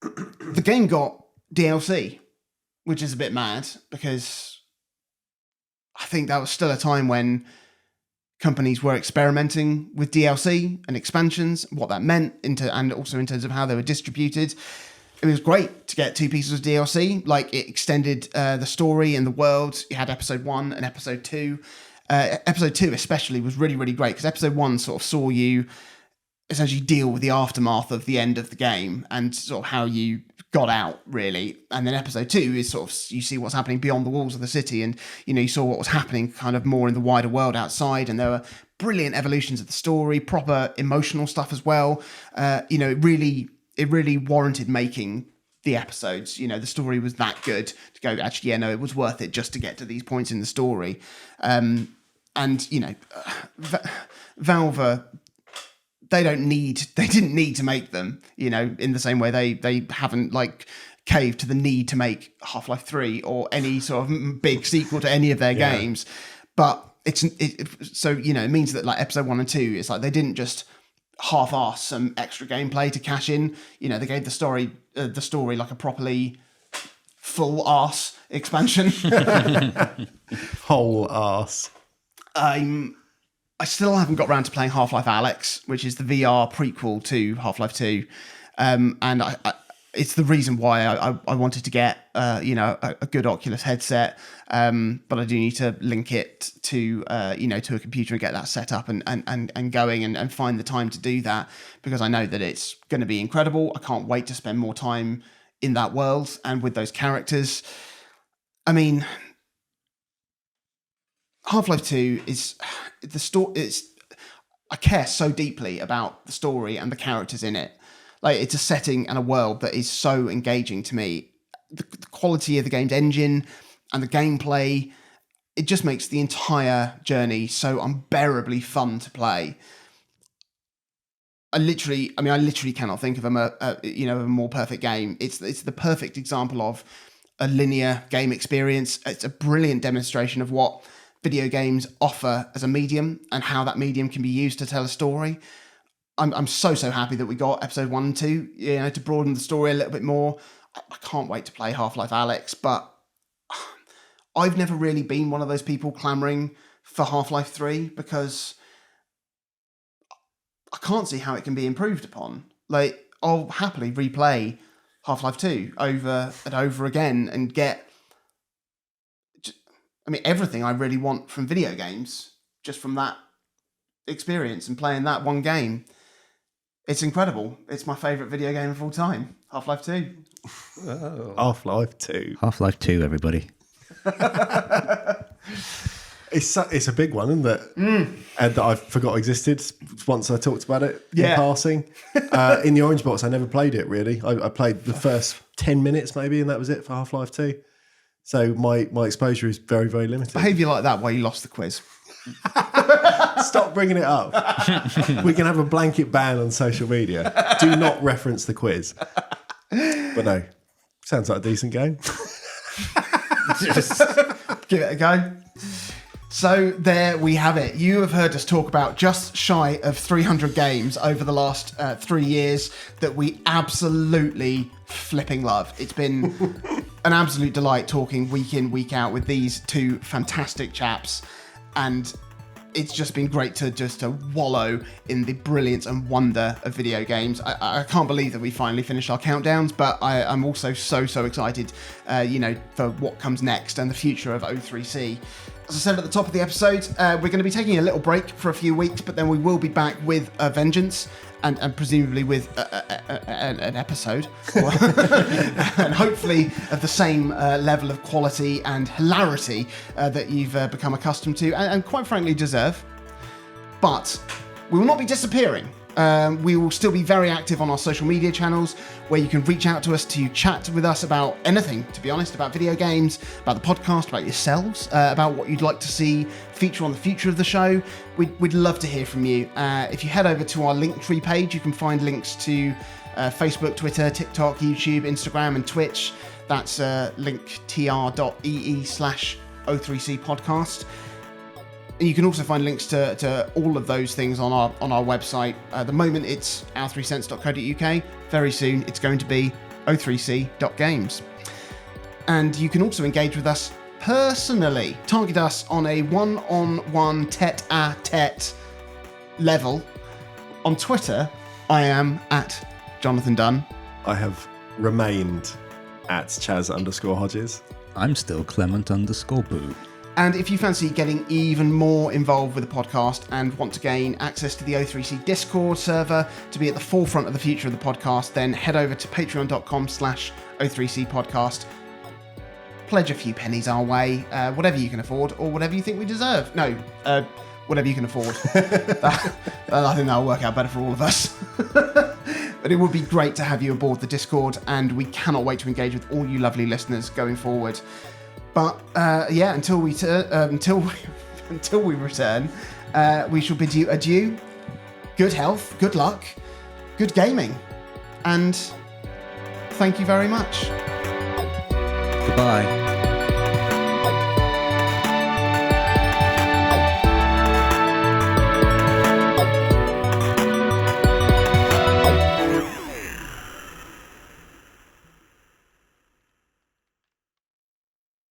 The game got DLC, which is a bit mad, because I think that was still a time when companies were experimenting with DLC and expansions, what that meant, and also in terms of how they were distributed. It was great to get 2 pieces of DLC. Like, it extended the story and the world. You had episode 1 and episode 2. Episode 2 especially was really, really great, because episode 1 sort of saw you essentially deal with the aftermath of the end of the game and sort of how you got out, really. And then episode 2 is sort of, you see what's happening beyond the walls of the city, and you saw what was happening kind of more in the wider world outside, and there were brilliant evolutions of the story, proper emotional stuff as well. It really warranted making the episodes. The story was that good to go, actually, it was worth it just to get to these points in the story. Valve, they didn't need to make them, in the same way they haven't caved to the need to make Half-Life 3 or any sort of big sequel to any of their games. But it means that episode 1 and 2, it's like they didn't just half-ass some extra gameplay to cash in. They gave the story like a properly full-ass expansion. Whole ass. I still haven't got around to playing Half-Life Alyx, which is the VR prequel to Half-Life 2. And it's the reason why I wanted to get a good Oculus headset, but I do need to link it to to a computer and get that set up and going and find the time to do that, because I know that it's going to be incredible. I can't wait to spend more time in that world and with those characters. I mean, Half-Life 2 is the story. I care so deeply about the story and the characters in it. It's a setting and a world that is so engaging to me. The quality of the game's engine and the gameplay, it just makes the entire journey so unbearably fun to play. I literally cannot think of a more perfect game. It's the perfect example of a linear game experience. It's a brilliant demonstration of what video games offer as a medium and how that medium can be used to tell a story. I'm so happy that we got episode 1 and 2, to broaden the story a little bit more. I can't wait to play Half-Life Alyx, but I've never really been one of those people clamoring for Half-Life 3, because I can't see how it can be improved upon. I'll happily replay Half-Life 2 over and over again and get everything I really want from video games just from that experience and playing that one game. It's incredible. It's my favourite video game of all time. Half-Life 2. Oh. Half-Life 2. Half-Life 2, everybody. It's a big one, isn't it? And that I forgot existed once I talked about it in passing. In the Orange Box, I never played it, really. I played the first 10 minutes maybe, and that was it for Half-Life 2. So my exposure is very, very limited. Behaviour like that while you lost the quiz. Stop bringing it up. We can have a blanket ban on social media. Do not reference the quiz. But no, sounds like a decent game. Just give it a go. So there we have it. You have heard us talk about just shy of 300 games over the last 3 years that we absolutely flipping love. It's been an absolute delight talking week in, week out with these two fantastic chaps. And it's just been great to wallow in the brilliance and wonder of video games. I can't believe that we finally finished our countdowns, but I'm also so excited, for what comes next and the future of O3C. As I said at the top of the episode, we're going to be taking a little break for a few weeks, but then we will be back with a vengeance and presumably with an episode, and hopefully of the same level of quality and hilarity that you've become accustomed to and quite frankly deserve. But we will not be disappearing. We will still be very active on our social media channels, where you can reach out to us to chat with us about anything, to be honest, about video games, about the podcast, about yourselves, about what you'd like to see feature on the future of the show. We'd love to hear from you. If you head over to our Linktree page, you can find links to Facebook, Twitter, TikTok, YouTube, Instagram, and Twitch. That's linktr.ee/O3C podcast. And you can also find links to all of those things on our website. At the moment, it's our3cents.co.uk. Very soon, it's going to be o3c.games. And you can also engage with us personally. Target us on a one-on-one, tete-a-tete level. On Twitter, I am at Jonathan Dunn. I have remained at Chaz_Hodges. I'm still Clement_Boo. And if you fancy getting even more involved with the podcast and want to gain access to the O3C Discord server to be at the forefront of the future of the podcast, then head over to patreon.com/O3C podcast. Pledge a few pennies our way, whatever you can afford or whatever you think we deserve. No, whatever you can afford. I think that'll work out better for all of us. But it would be great to have you aboard the Discord, and we cannot wait to engage with all you lovely listeners going forward. But until we return, we shall bid you adieu. Good health, good luck, good gaming, and thank you very much. Goodbye.